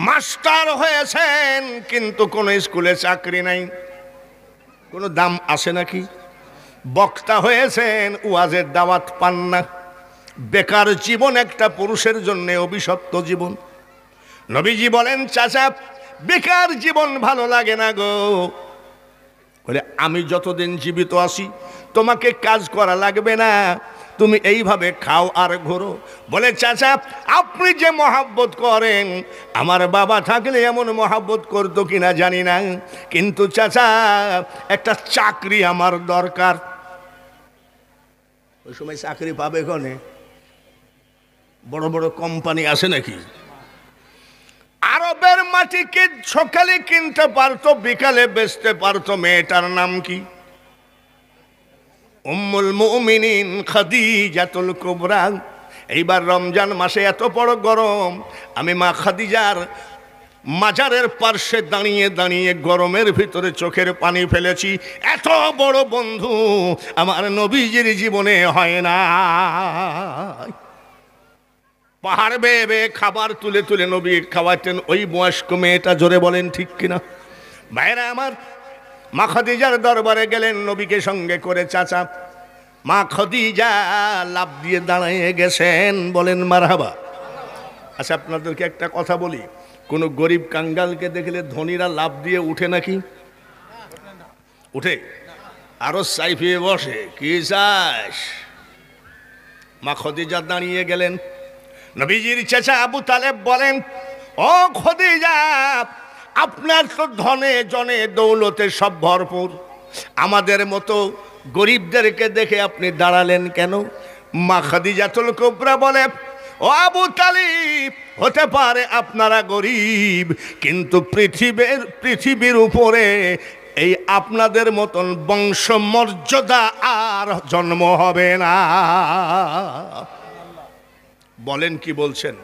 A: মাস্টার হয়েছেন, কিন্তু কোনো স্কুলে চাকরি নাই, কোনো দাম আছে নাকি? বক্তা হয়েছেন, ওয়াজের দাওয়াত পান না। বেকার জীবন একটা পুরুষের জন্য অভিশপ্ত জীবন। নবীজি বলেন, চাচা বেকার জীবন ভালো লাগে না গো। বলে, আমি যতদিন জীবিত আছি তোমাকে কাজ করা লাগবে না, তুমি এইভাবে খাও আর ঘোরো। বলে, চাচা আপনি যে মহব্বত করেন, আমার বাবা থাকলে এমন মহব্বত করতো কিনা জানি না, কিন্তু চাচা একটা চাকরি আমার দরকার। ওই সময় চাকরি পাবে কোনে? বড় বড় কোম্পানি আছে নাকি? আরবের মাটিকে সকালে কিনতে পারতো, বিকালে বেচতে পারতো। মেয়েটার নাম কি? উম্মুল মুমিনিন খাদিজাতুল কুবরা। এইবার রমজান মাসে এত বড় গরম, আমি মা খাদিজার মাজারের পার্শ্বে দাঁড়িয়ে দাঁড়িয়ে গরমের ভিতরে চোখের পানি ফেলেছি। এত বড় বন্ধু আমার নবীজির জীবনে হয় না। পাহাড় বেয়ে বেয়ে খাবার তুলে তুলে নবী খাওয়াতেন ওই বয়স্ক মেয়েটা। জোরে বলেন ঠিক কিনা? ভাইরা আমার, মা খাদিজার দরবারে গেলেন নবীকে সঙ্গে করে। চাচা মা খাদিজা লাফ দিয়ে দাঁড়িয়ে গেছেন। বলেন মারহাবা। আচ্ছা আপনাদেরকে একটা কথা বলি, কোন গরিব কাঙ্গালকে দেখলে ধনীরা লাফ দিয়ে উঠে নাকি? উঠে? আরো সাইফিয়ে বসে। কি চাস? মা খাদিজা দাঁড়িয়ে গেলেন। নবীজির চাচা আবু তালেব বলেন, ও খাদিজা, আপনার তো ধনে জনে দৌলতে সব ভরপুর, আমাদের মতো গরিবদেরকে দেখে আপনি দাঁড়ালেন কেন? মা খাদিজাতুল কুবরা বলে, ও আবু তালিব, হতে পারে আপনারা গরিব, কিন্তু পৃথিবীর উপরে এই আপনাদের মতন বংশমর্যাদা আর জন্ম হবে না। বলেন কি বলছেন?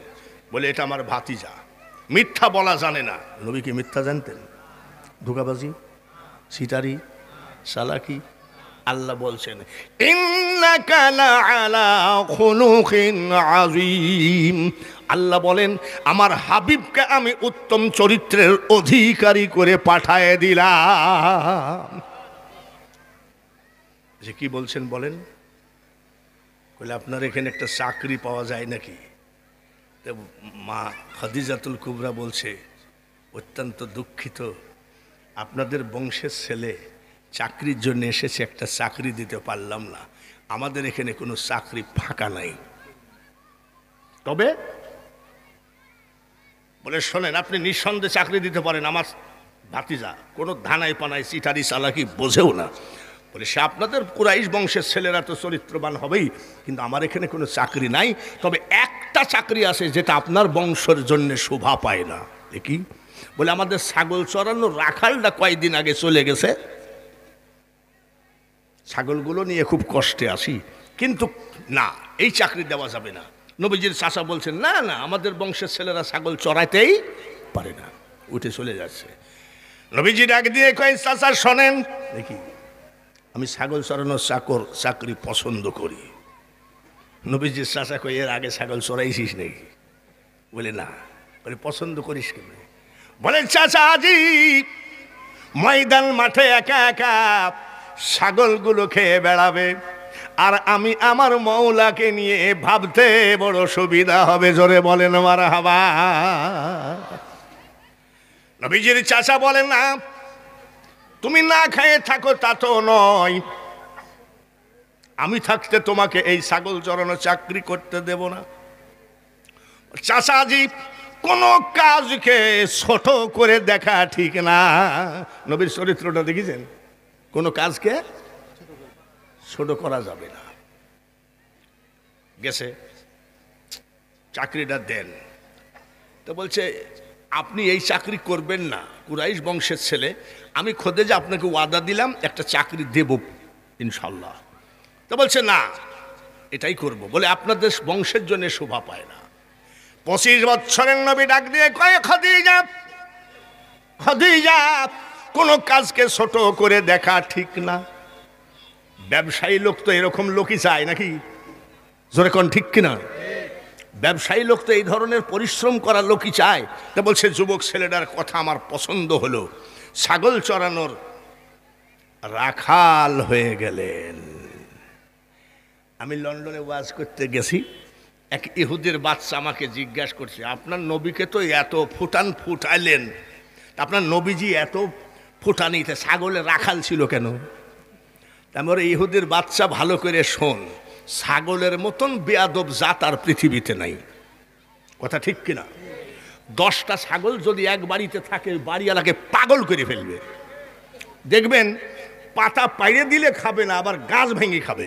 A: বলে, এটা আমার ভাতিজা, মিথ্যা বলা জানে না। নবী কি মিথ্যা জানতেন? ধোঁকাবাজি, সিটারি, সালাকি, আল্লাহ বলছেন ইন্নাকা লাআলা খুলুকিন আযীম। আল্লাহ বলেন আমার হাবিবকে আমি উত্তম চরিত্রের অধিকারী করে পাঠায় দিলাম। যে কি বলছেন বলেন? বলে আপনার এখানে একটা চাকরি পাওয়া যায় নাকি? মা খাদিজাতুল কুবরা বলছে অত্যন্ত দুঃখিত, আপনাদের বংশের ছেলে চাকরির জন্য এসেছে, একটা চাকরি দিতে পারলাম না, আমাদের এখানে কোনো চাকরি ফাঁকা নাই। তবে বলে শোনেন, আপনি নিঃসন্দেহে চাকরি দিতে পারেন, আমার ভাতিজা কোনো ধানাই পানায় চিটারি চালাকি বোঝেও না, বলে সে আপনাদের কুরাইশ বংশের ছেলেরা তো চরিত্রবান হবেই, কিন্তু আমার এখানে কোনো চাকরি নাই, তবে একটা চাকরি আছে যেটা আপনার বংশের জন্য শোভা পায় না। দেখি বলে আমাদের ছাগল চড়ানোর রাখালটা কয়েকদিন আগে চলে গেছে, ছাগলগুলো নিয়ে খুব কষ্টে আসি, কিন্তু না এই চাকরি দেওয়া যাবে না। নবীজির চাচা বলছেন না না, আমাদের বংশের ছেলেরা ছাগল চড়াইতেই পারে না, উঠে চলে যাচ্ছে। নবীজি ডাক দিয়ে কয় চাচা শোনেন, দেখি আমি ছাগল চড়ানোর চাকরি পছন্দ করি। নবীজির চাচা কয় এর আগে ছাগল চড়াইছিস নাকি? বলে না। বলে পছন্দ করিস কেন? বলেন চাচা আজি ময়দান মাঠে একা একা ছাগলগুলো খেয়ে বেড়াবে, আর আমি আমার মৌলাকে নিয়ে ভাবতে বড় সুবিধা হবে। জোরে বলেন মারহাবা। নবীজির চাচা বলেন না, তুমি না খেয়ে থাকো তা তো নয়, আমি থাকতে তোমাকে এই ছাগল চড়ানো চাকরি করতে দেব না। চাচাজি কোনো কাজকে ছোট করে দেখা ঠিক না। নবীর চরিত্রটা দেখেছেন, কোনো কাজকে ছোট করা যাবে না। গেছে চাকরিটা দেন, তো বলছে আপনি এই চাকরি করবেন না, কুরাইশ বংশের ছেলে, আমি খোদে যে আপনাকে ওয়াদা দিলাম একটা চাকরি দেব ইনশাল্লাহ। তো বলছে না এটাই করব। বলে আপনাদের বংশের জন্য শোভা পায় না। 25 বছরের নবী ডাক দিয়ে কয় খাদিজা, খাদিজা কোনো কাজকে ছোট করে দেখা ঠিক না। ব্যবসায়ী লোক তো এরকম লোকই চায় নাকি? জোরে কোন ঠিক কিনা? ব্যবসায়ী লোক তো এই ধরনের পরিশ্রম করা লোকই চায়। তা বলছে যুবক ছেলেটার কথা আমার পছন্দ হলো, ছাগল চড়ানোর রাখাল হয়ে গেলেন। আমি লন্ডনে ওয়াজ করতে গেছি, এক ইহুদির বাচ্চা আমাকে জিজ্ঞাসা করছে আপনার নবীকে তো এত ফুটাইলেন, আপনার নবীজি এত ফুটানিতে ছাগলের রাখাল ছিল কেন? তারপরে ইহুদির বাচ্চা ভালো করে শোন, ছাগলের মতন বেয়াদব জাত আর পৃথিবীতে নাই। কথা ঠিক কিনা? 10টা ছাগল যদি এক বাড়িতে থাকে বাড়িওয়ালাকে পাগল করে ফেলবে। দেখবেন পাতা পাইরে দিলে খাবে না, আবার গাছ ভেঙে খাবে।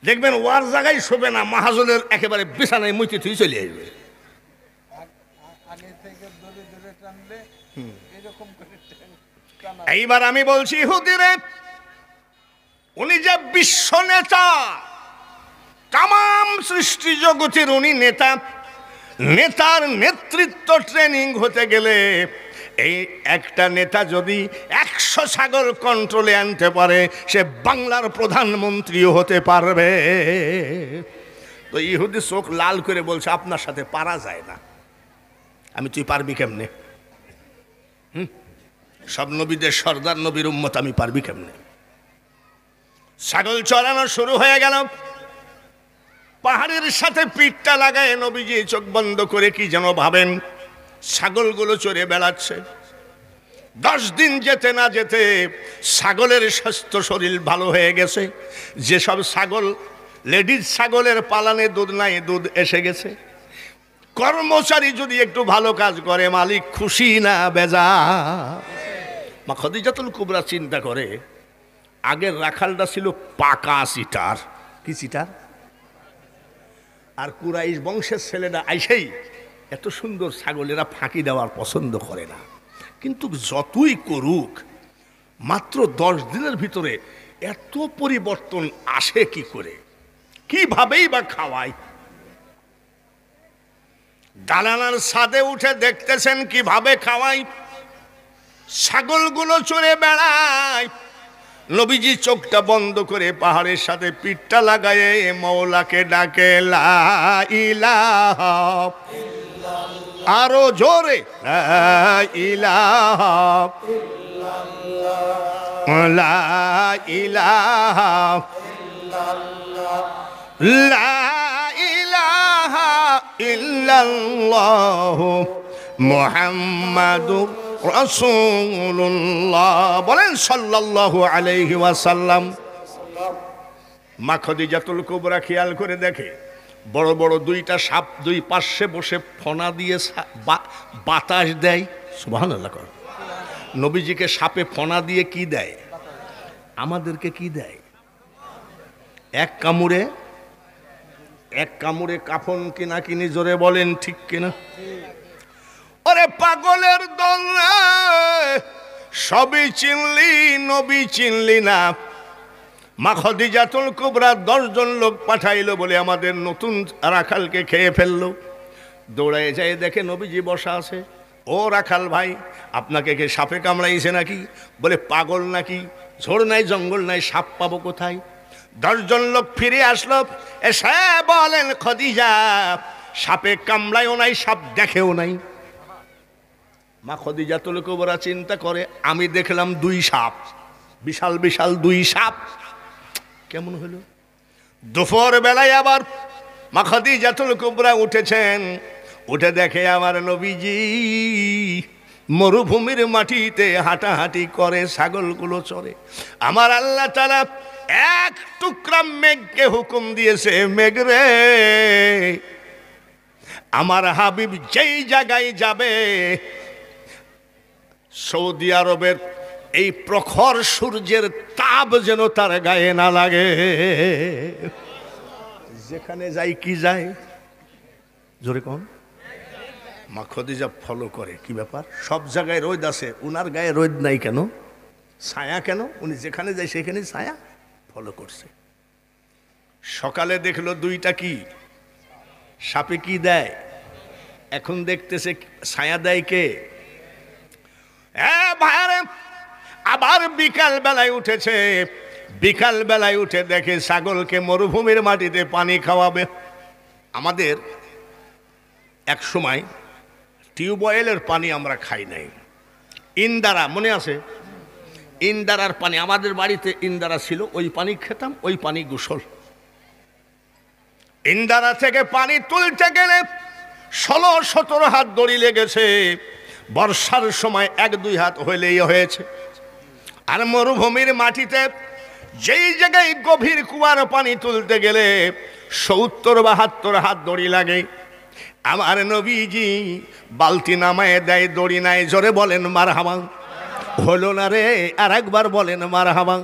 A: দেখবেন ওয়ার জায়গায় শোবে না, মাহাজনের একেবারে বিছানায় মুইতে থুই চলে আসবে। এইবার আমি বলছি ইহুদিরে, উনি যে বিশ্ব নেতা, তাম সৃষ্টি জগতের উনি নেতা, নেতার নেতৃত্ব ট্রেনিং হতে গেলে এই একটা নেতা যদি 100 ছাগল কন্ট্রোলে আনতে পারে, সে বাংলার প্রধানমন্ত্রীও হতে পারবে। তো ইহুদি চোখ লাল করে বলছে আপনার সাথে পারা যায় না। আমি তুই পারবি কেমনে? সব নবীদের সর্দার, নবীর উম্মত, আমি পারবি কেমনে? ছাগল চড়ানো শুরু হয়ে গেল। পাহাড়ের সাথে পিঠটা লাগায় নবীজি চোখ বন্ধ করে কি যেন ভাবেন, ছাগলগুলো চড়ে বেড়াচ্ছে। 10 দিন যেতে না যেতে ছাগলের স্বাস্থ্য শরীর ভালো হয়ে গেছে। যেসব ছাগল লেডিজ ছাগলের পালানে দুধ নাই, দুধ এসে গেছে। কর্মচারী যদি একটু ভালো কাজ করে মালিক খুশি না বেজা। মা খাদিজাতুল কুবরা চিন্তা করে, আগের রাখালটা ছিল পাকা চিটার। কি চিটার? আর কুরাইশ বংশের ছেলেরা আইসেই এত সুন্দর ছাগলেরা ফাঁকি দেওয়ার পছন্দ করে না। কিন্তু যতই করুক, মাত্র 10 দিনের ভিতরে এত পরিবর্তন আসে কি করে? কিভাবেই বা খাওয়ায়? দালানার ছাদে উঠে দেখতেছেন কিভাবে খাওয়াই। ছাগলগুলো চড়ে বেড়ায়। নবীজি চোখটা বন্ধ করে পাহাড়ের সাথে পিঠটা লাগায়ে মওলাকে ডাকে, লা ইলাহা, আরো জোরে, লা ইলাহা, লা ইলাহা, লা ইলাহা ইল্লাল্লাহু মুহাম্মাদুর রাসূলুল্লাহ। বলেন সাল্লাল্লাহু আলাইহি ওয়াসাল্লাম। মা খাদিজাতুল কুবরা খেয়াল করে দেখে বড় বড় দুইটা সাপ দুই পাশে বসে ফনা দিয়ে বাতাস দেয়। সুবহানাল্লাহ। নবীজিকে সাপে ফনা দিয়ে কি দেয়? আমাদেরকে কি দেয়? এক কামড়ে কাফন কিনা কিনি, জোরে বলেন ঠিক কিনা? ওরে পাগলের দল রে, সবই চিনলি, নবী চিনলি না। মা খাদিজাতুল কুবরা 10 জন লোক পাঠাইলো বলে আমাদের নতুন রাখালকে খেয়ে ফেললো। দৌড়ায় যায় দেখে নবীজি বসা আছে। ও রাখাল ভাই, আপনাকে কে সাপে কামড়াইছে নাকি? বলে পাগল নাকি, ঝোড় নাই জঙ্গল নাই, সাপ পাবো কোথায়? 10 জন লোক ফিরে আসলো, এসে বলেন খাদিজা সাপে কামড়ায়ও নাই, সাপ দেখেও নাই। মা খাদিজাতুল কুবরা চিন্তা করে, আমি দেখলাম 2 সাপ, বিশাল বিশাল 2 সাপ, কেমন হলো? দুপুর বেলায় আবার মা খাদিজাতুল কুবরা উঠেছেন, উঠে দেখে আমার নবীজি মরুভূমির মাটিতে হাঁটাহাঁটি করে, ছাগলগুলো চড়ে। আমার আল্লাহ তাআলা এক টুকরা মেঘকে হুকুম দিয়েছে, মেঘ রে আমার হাবিব যেই জায়গায় যাবে সৌদি আরবের এই প্রখর সূর্যের তাপ যেন তার গায়ে না লাগে। যেখানে যাই কি যায়, জোরে কোন? মা খাদিজা ফলো করে, কি ব্যাপার? সব জায়গায় রোদ আছে, উনার গায়ে রোদ নাই কেন? ছায়া কেন? উনি যেখানে যায় সেখানে ছায়া, ফলো করছে। সকালে দেখলো 2টা কি সাপে কি দেয়, এখন দেখতেছে ছায়া দেয় কে? ভাইরে আবার বিকাল বেলায় উঠেছে, বিকাল বেলায় উঠে দেখে ছাগলকে মরুভূমির মাটিতে পানি খাওয়াবে। আমাদের এক সময় টিউবওয়েলের পানি আমরা খাই নাই, ইন্দারা মনে আছে? ইন্দারার পানি, আমাদের বাড়িতে ইন্দারা ছিল, ওই পানি খেতাম, ওই পানি গোসল। ইন্দারা থেকে পানি তুলতে গেলে 16-17 হাত দড়ি লেগেছে। বর্ষার সময় 1-2 হাত হইলেই হয়েছে। আর মরুভূমির মাটিতে যেই জায়গায় গভীর কুয়ার পানি তুলতে গেলে 70-72 হাত দড়ি লাগে। আমার নবীজি বালতি নামায় দেয়, দড়ি নাই, জোরে বলেন মারহাবা। হলো না রে, আর একবার বলেন মারহাবা।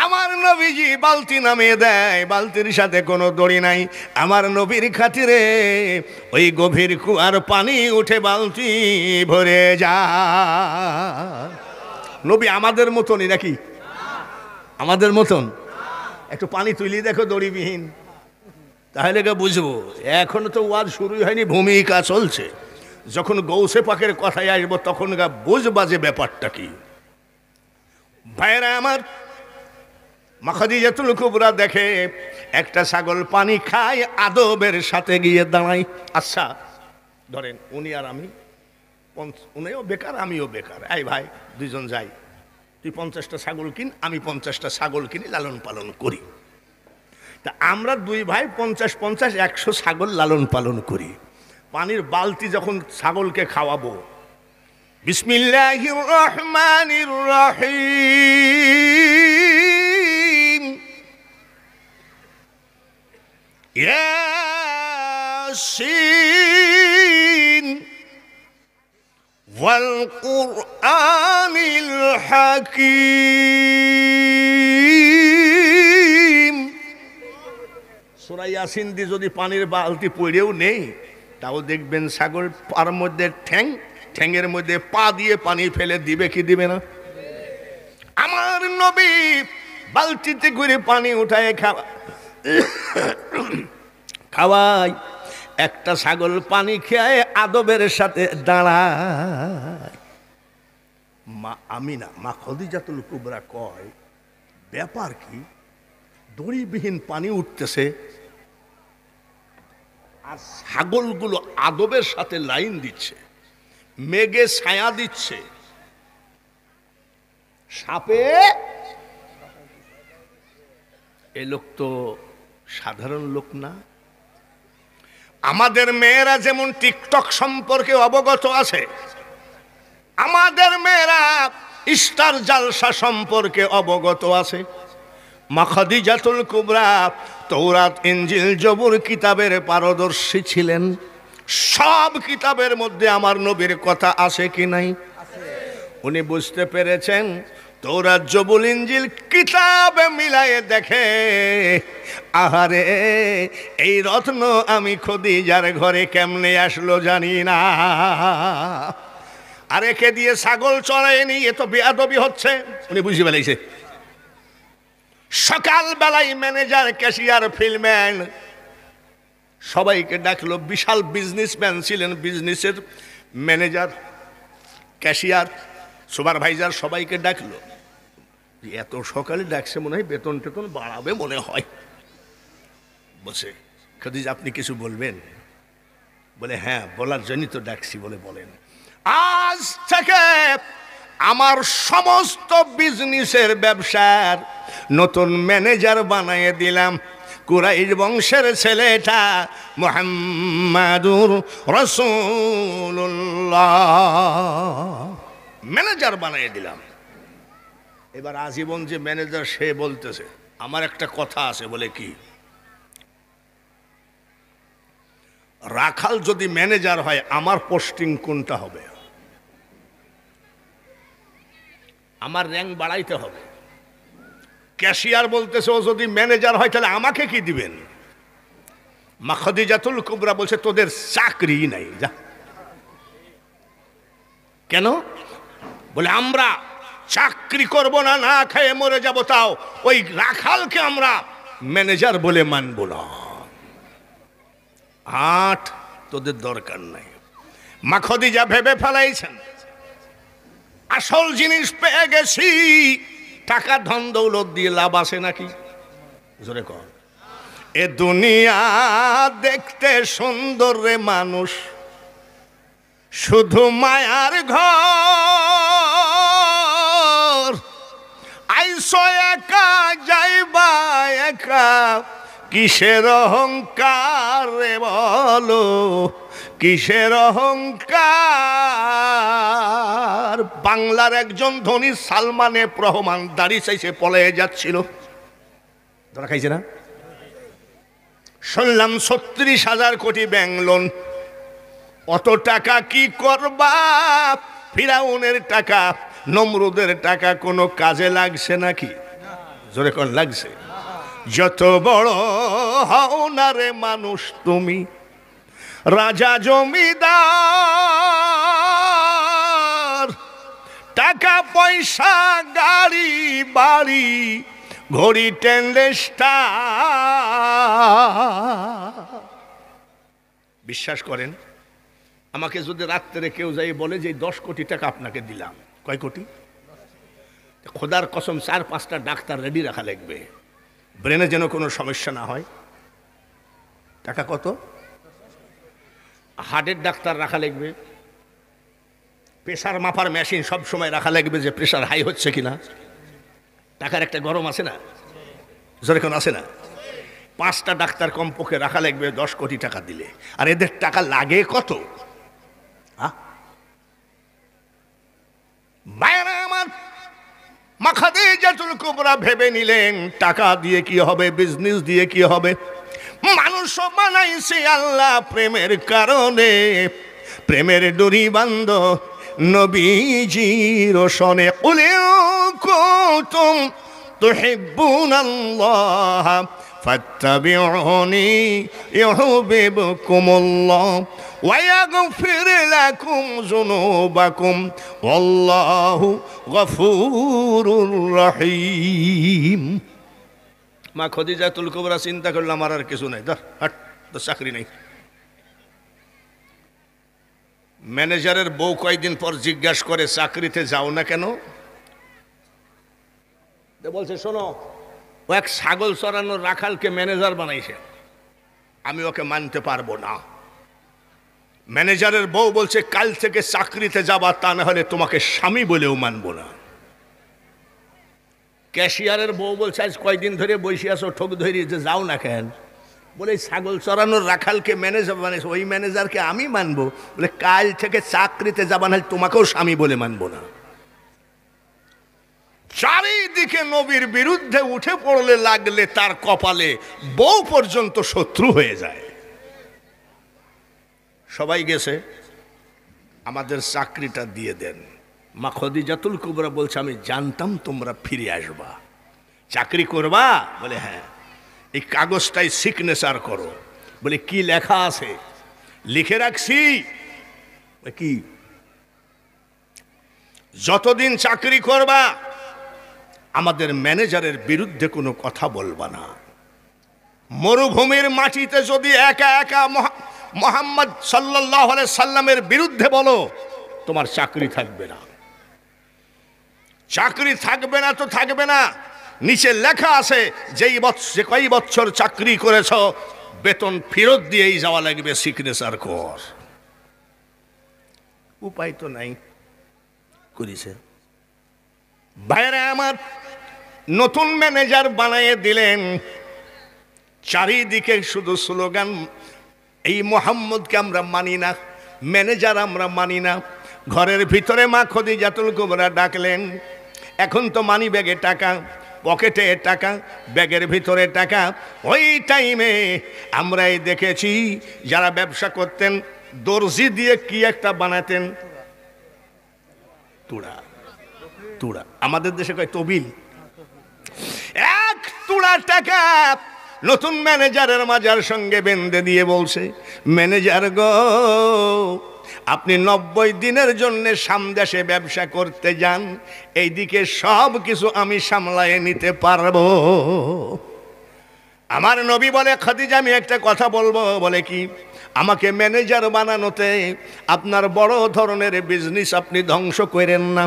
A: আমার নবীজি বালতি নামিয়ে দেয়, বালতির সাথে কোনো দড়ি নাই। আমার নবীর খাতিরে ওই গভীর কুয়ার পানি উঠে বালতি ভরে যায়। নবী আমাদের মতনই নাকি? আমাদের মতন? একটু পানি তুলি দেখো দড়িবিহীন, তাহলে বুঝবো। এখনো তো ওয়াজ শুরুই হয়নি, ভূমিকা চলছে। যখন গৌসে পাকের কথায় আসবো তখন বুঝবা যে ব্যাপারটা কি। ভাইরা আমার, মা খাদিজাতুল কুবরা দেখে একটা ছাগল পানি খায়, আদবের সাথে গিয়ে দাঁড়াই। আচ্ছা ধরেন উনি আর আমি, উনিও বেকার আমিও বেকার, এই ভাই 2 জন যাই, তুই 50টা ছাগল কিন, আমি 50টা ছাগল কিনি, লালন পালন করি। তা আমরা 2 ভাই 50-50 100 ছাগল লালন পালন করি। পানির বালতি যখন ছাগলকে খাওয়াবো, বিসমিল্লাহির রহমানির রহিম, ইয়াসিন ওয়াল কুরআনিল হাকিম। সূরা ইয়াসিন দিয়ে যদি পানির বালতি পড়েও নেই, তাও দেখবেন ছাগল পার মধ্যে ঠ্যাঙের মধ্যে পা দিয়ে পানি ফেলে দিবে কি দিবে না? আমার নবী বালতিতে করে পানি উঠায় খাওয়াই। একটা ছাগল পানি খেয়ে আদবের সাথে দাঁড়ায়। মা আমিনা, মা খদিজাতুল কুবরা কয়, ব্যাপার কি, দড়িবিহীন পানি উঠতেছে আর ছাগলগুলো আদবের সাথে লাইন দিচ্ছে, মেঘে ছায়া দিচ্ছে, সাপে, এ লোক তো সাধারণ লোক না। আমাদের মেয়েরা যেমন টিকটক সম্পর্কে অবগত আছে, আমাদের মেয়েরা স্টার জালসা সম্পর্কে অবগত আছে। মা খাদিজাতুল কুবরা তৌরাত, ইনজিল, জবুর কিতাবের পারদর্শী ছিলেন। সব কিতাবের মধ্যে আমার নবীর কথা আছে কি নাই? উনি বুঝতে পেরেছেন, তৌরাত, জবুর, ইনজিল কিতাবে মিলায়ে দেখে, আহারে এই রত্ন আমি খদিজার ঘরে কেমনে আসলো জানি না, আর একে দিয়ে ছাগল চড়ায়নি, এ তো বেয়াদবি হচ্ছে। উনি বুঝে ফেলেছে। সকাল বেলায় ম্যানেজার, ক্যাশিয়ার, ফিল্ডম্যান সবাইকে ডাকলো। বিশাল বিজনেসম্যান ছিলেন, বিজনেসের ম্যানেজার, ক্যাশিয়ার, সুপারভাইজার সবাইকে ডাকলো। এত সকালে ডাকছে, মনে হয় বেতন টেতন বাড়াবে মনে হয়। বলছে, খাদিজা আপনি কিছু বলবেন? বলে হ্যাঁ, বলার জন্যই তো ডাকছি। বলে বলেন। আজ থেকে আমার সমস্ত বিজনেসের ব্যবসার নতুন ম্যানেজার বানিয়ে দিলাম কুরাইশ বংশের ছেলেটা মুহাম্মাদুর রাসূলুল্লাহ, ম্যানেজার বানিয়ে দিলাম। এবার আজীবন যে ম্যানেজার, সে বলতেছে আমার একটা কথা আছে। বলে কি? রাখাল যদি ম্যানেজার হয় আমার পোস্টিং কোনটা হবে? আমার র্যাঙ্ক বাড়াইতে হবে। ক্যাশিয়ার বলতেছে ও যদি ম্যানেজার হয় তাহলে আমাকে কি দিবেন? মা খাদিজাতুল কুবরা বলছে তোদের চাকরি নাই, যা। কেন? বলে আমরা চাকরি করব না, না খেয়ে মরে যাব, তাও ওই রাখালকে আমরা ম্যানেজার বলে মানব না। আট, তোদের দরকার নাই। মা খাদিজা ভেবে ফেলাইছেন আসল জিনিস পেয়ে গেছি, টাকা ধন দৌলত দিয়ে লাভ আছে নাকি? জোরে কর। এ দুনিয়া দেখতে সুন্দর রে মানুষ, শুধু মায়ার ঘর। আইসো একা, যাইবা একা, কিসের অহংকার রে বলো, কিসের অহংকার। বাংলার একজন ধনী সালমানে রহমান দাড়ি চাইছে পলায়ে যাচ্ছিল, ধরা খাইছে না? শুনলাম ৩৬,০০০ কোটি ব্যাংক লোন। অত টাকা কি করবা? ফিরাউনের টাকা, নমরুদের টাকা কোনো কাজে লাগছে নাকি? জোরে কোন লাগছে? যত বড় হও না রে মানুষ তুমি, রাজা জমিদার, টাকা পয়সা, গাড়ি বাড়ি, ঘড়ি, বিশ্বাস করেন, আমাকে যদি রাত্রে কেউ যাই বলে যে 10 কোটি টাকা আপনাকে দিলাম, কয় কোটি? খোদার কসম 4-5টা ডাক্তার রেডি রাখা লাগবে, ব্রেনে যেন কোনো সমস্যা না হয়। টাকা কত? হার্টের ডাক্তার রাখা লাগবে, প্রেশার মাপার মেশিন সব সময় রাখা লাগবে যে প্রেশার হাই হচ্ছে কিনা। টাকার একটা গরম আছে না, যেরকম আছে না? 5টা ডাক্তার কমপক্ষে রাখা লাগবে 10 কোটি টাকা দিলে। আর এদের টাকা লাগে কত? আমার মা খাদিজাতুল কুবরা ভেবে নিলেন টাকা দিয়ে কি হবে, বিজনেস দিয়ে কি হবে। মানুষ বানাইছে আল্লাহ প্রেমের কারণে, প্রেমের ডোরি বান্ধ নবীজির শোনে। কুল কুনতুম তুহিব্বুনাল্লাহ ফাত্তাবিউনি ইউহিব্বুকুমুল্লাহ ওয়া ইয়াগফির লাকুম যুনুবাকুম ওয়াল্লাহু গফুরুর রহিম। মা খাদিজাতুল কুবরা চিন্তা করলাম আমার আর কিছু নাই, ধর হাট, তো চাকরি নেই। ম্যানেজারের বউ কয়েকদিন পর জিজ্ঞাসা করে চাকরিতে যাও না কেন? বলছে শোনো, ও এক ছাগল চড়ানোর রাখালকে ম্যানেজার বানাইছে, আমি ওকে মানতে পারবো না। ম্যানেজারের বউ বলছে কাল থেকে চাকরিতে যাবা, তা না হলে তোমাকে স্বামী বলেও মানবো না। ক্যাশিয়ারের বউ বলছে আজ কয়দিন ধরে বসে আসো ঠোক ধরিয়ে, যে যাও না কেন? বলে ছাগল চড়ানোর রাখালকে ম্যানেজার বানিয়েছে, ওই ম্যানেজারকে আমি মানবো? বলে কাল থেকে চাকরিতে যাবা, না তোমাকেও স্বামী বলে মানবো না। চারিদিকে নবীর বিরুদ্ধে উঠে পড়লে লাগলে তার কপালে বউ পর্যন্ত শত্রু হয়ে যায়। সবাই গেছে, আমাদের চাকরিটা দিয়ে দেন। মা খদিজাতুল কুবরা বলছে আমি জানতাম তোমরা ফিরে আসবা, চাকরি করবা? বলে হ্যাঁ। এই কাগজটাই সিগনেচার করো। বলে কি লেখা আছে? লিখে রাখছি। কি? যতদিন চাকরি করবা আমাদের ম্যানেজারের বিরুদ্ধে কোনো কথা বলবা না। মরুভূমির মাটিতে যদি একা একা মুহাম্মদ সাল্লাল্লাহু আলাইহি সাল্লামের বিরুদ্ধে বলো, তোমার চাকরি থাকবে না। চাকরি থাকবে না তো থাকবে না, নিচে লেখা আছে যে কয় বছর চাকরি করেছ বেতন ফেরত দিয়েই যাওয়া লাগবে, সিগনেচার কর। উপায় তো নাই, করেছে। বাইরে আমার নতুন ম্যানেজার বানিয়ে দিলেন। চারিদিকে শুধু স্লোগান, এই মোহাম্মদকে আমরা মানি না, ম্যানেজার আমরা মানি না। ঘরের ভিতরে মা খদিজাতুল কুবরা ডাকলেন, এখন তো মানি ব্যাগে টাকা, পকেটে টাকা, ব্যাগের ভিতরে টাকা। ওই টাইমে আমরাই দেখেছি যারা ব্যবসা করতেন দর্জি দিয়ে কি একটা বানাতেন, তুড়া। তুড়া আমাদের দেশে কয় তবিল। এক তুড়া টাকা নতুন ম্যানেজারের মাজার সঙ্গে বেঁধে দিয়ে বলছে, ম্যানেজার গো, আপনি 90 দিনের জন্য সামদেশে ব্যবসা করতে যান, এইদিকে সব কিছু আমি সামলায়ে নিতে পারবো। আমার নবী বলে, খাদিজা আমি একটা কথা বলবো। বলে কি? আমাকে ম্যানেজার বানানোতে আপনার বড় ধরনের বিজনেস আপনি ধ্বংস করেন না।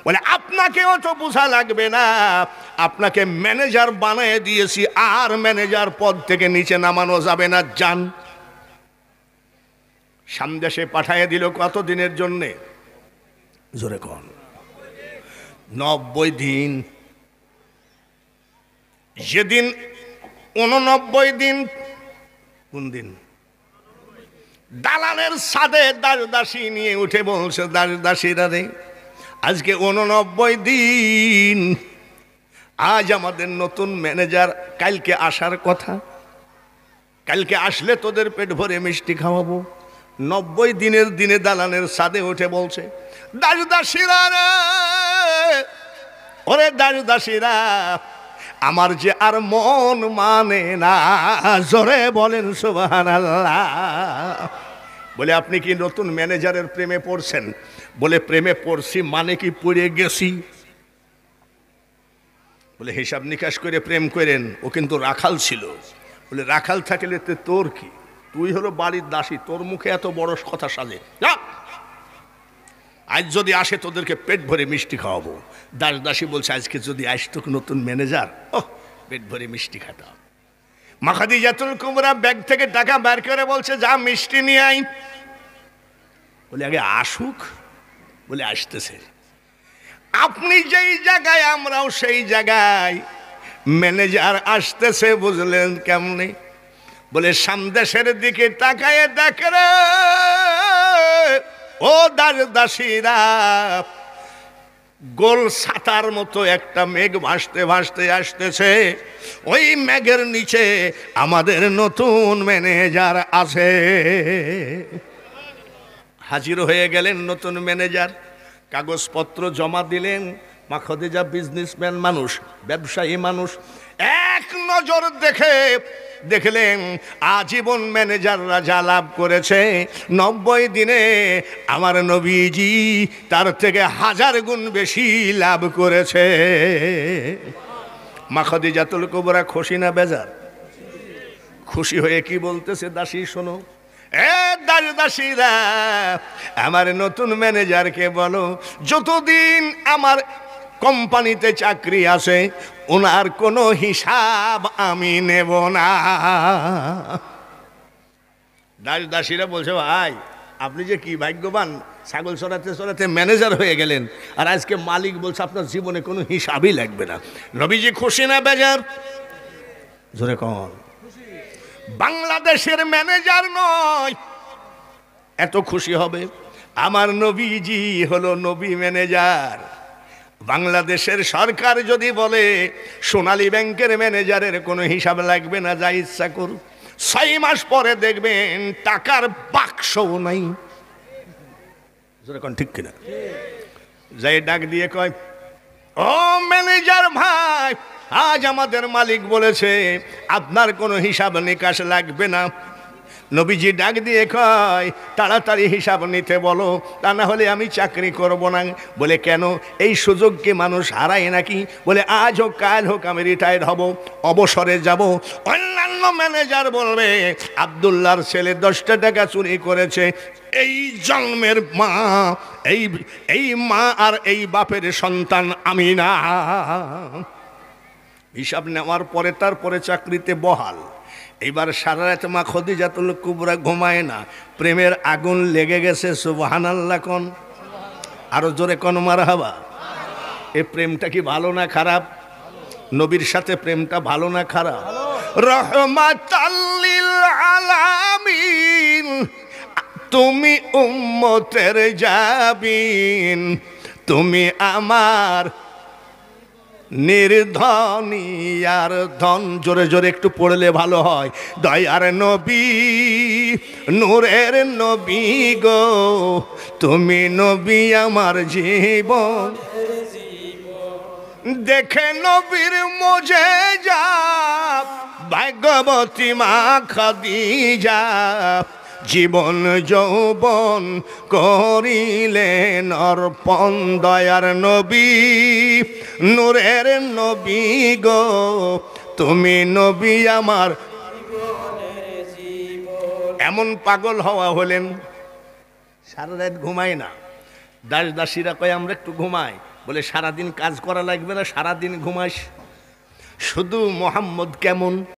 A: বলে আপনাকেও তো বোঝা লাগবে না, আপনাকে ম্যানেজার বানিয়ে দিয়েছি, আর ম্যানেজার পদ থেকে নিচে নামানো যাবে না, যান। সামদেশে পাঠিয়ে দিল কত দিনের জন্যে? জোরে কোন? 90 দিন। যেদিন 89 দিন, কোন দিন? দালানের ছাদে দাসদাসী নিয়ে উঠে বলছে, দাসদাসীরা রে, আজকে 89 দিন, আজ আমাদের নতুন ম্যানেজার কালকে আসার কথা, কালকে আসলে তোদের পেট ভরে মিষ্টি খাওয়াবো। 90 দিনের দিনে দালানের ছাদে উঠে বলছে, দাসদাসীরা রে, ওরে দাসদাসীরা, আমার যে আর মন মানে না। জোরে বলেন সুবহানাল্লাহ। বলে আপনি কি নতুন ম্যানেজারের প্রেমে পড়ছেন? বলে প্রেমে পড়ছি, মানে কি পড়ে গেছি। বলে হিসাব নিকাশ করে প্রেম করেন, ও কিন্তু রাখাল ছিল। বলে রাখাল থাকলে তোর কি? তুই হলো বাড়ির দাসী, তোর মুখে এত বড় কথা সাজে। আজ যদি আসে তোদেরকে পেট ভরে মিষ্টি খাওয়াবো। দাসী বলছে আজকে যদি আসতো নতুন ম্যানেজার, ও পেট ভরে মিষ্টি খাতাম। মা খাদিজাতুল কুবরা ব্যাগ থেকে টাকা বের করে বলছে, যা মিষ্টি নিয়ে আই। বলে আগে আসুক। বলে আসতেছে। আপনি যেই জায়গায় আমরাও সেই জায়গায়, ম্যানেজার আসতেছে বুঝলেন কেমনে? বলে সামদেশের দিকে তাকায় দেখে রে, ও দাসীরা, গোল ছাতার মতো একটা মেঘ ভাসতে ভাসতে আসতেছে। ওই মেঘের নিচে আমাদের নতুন ম্যানেজার আছে। হাজির হয়ে গেলেন নতুন ম্যানেজার, কাগজপত্র জমা দিলেন। মা খদিজা বিজনেসম্যান মানুষ, ব্যবসায়ী মানুষ, এক নজর দেখলেন আজীবন ম্যানেজাররা যা লাভ করেছে 90 দিনে আমার নবীজি তার থেকে 1000 গুণ বেশি লাভ করেছে। মা খাদিজাতুল কুবরা খুশি না বেজার? খুশি হয়ে কি বলতেছে, দাসী শোনো, এ দাসদাসীরা, আমার নতুন ম্যানেজারকে বলো যতদিন আমার কোম্পানিতে চাকরি আছে ওনার কোনো হিসাব আমি নেব না। দাসদাসীরা বলছে ভাই আপনি যে কি ভাগ্যবান, ছাগল চড়াতে চড়াতে ম্যানেজার হয়ে গেলেন, আর আজকে মালিক বলছে আপনার জীবনে কোনো হিসাবই লাগবে না। নবীজি খুশি না বেজার? জোরে কন। বাংলাদেশের ম্যানেজার নয়, এত খুশি হবে? আমার নবীজি হলো নবী ম্যানেজার। বাংলাদেশের সরকার যদি বলে সোনালী ব্যাংকের ম্যানেজারের কোনো হিসাব লাগবে না, যা ইচ্ছা করুক, 6 মাস পরে দেখবেন টাকার বাক্সও নাই। ঠিক কিনা? যাই ডাক দিয়ে কয়, ও ম্যানেজার ভাই, আজ আমাদের মালিক বলেছে আপনার কোনো হিসাব নিকাশ লাগবে না। নবীজি ডাক দিয়ে কয়, তাড়াতাড়ি হিসাব নিতে বলো, তা না হলে আমি চাকরি করব না। বলে কেন? এই সুযোগ কি মানুষ হারায় নাকি? বলে আজ হোক কাল হোক আমি রিটায়ার্ড হব, অবসরে যাব। অন্যান্য ম্যানেজার বলবে আব্দুল্লাহর ছেলে 10টা টাকা চুরি করেছে, এই জন্মের মা, এই মা আর এই বাপের সন্তান আমি না। হিসাব নেওয়ার পরে তারপরে চাকরিতে বহাল। এইবার সারা রাত মা খদিজাতুল কুবরা ঘুমায় না, প্রেমের আগুন লেগে গেছে। সুবহানাল্লাহ কোন, আরো জোরে কোন মারহাবা। এই প্রেমটা কি ভালো না খারাপ? নবীর সাথে প্রেমটা ভালো না খারাপ? রহমাতাল লিল আলামিন, তুমি উম্মতের জাবিন, তুমি আমার নির্ধনিয়ার ধন। জোরে জোরে একটু পড়লে ভালো হয়। দয়ার নবী, নূরের নবী গো, তুমি নবী আমার জীবন। দেখে নবীর মুজিজা ভাগ্যবতী মা খাদিজা, জীবন যৌবন করিলেন অর্পণ। দয়ার নবী, নূরের নবী গো, তুমি নবী আমার। এমন পাগল হওয়া হলেন সারা রাত ঘুমায় না। দাসদাসীরা কয় আমরা একটু ঘুমাই। বলে সারাদিন কাজ করা লাগবে না, সারাদিন ঘুমাস। শুধু মোহাম্মদ কেমন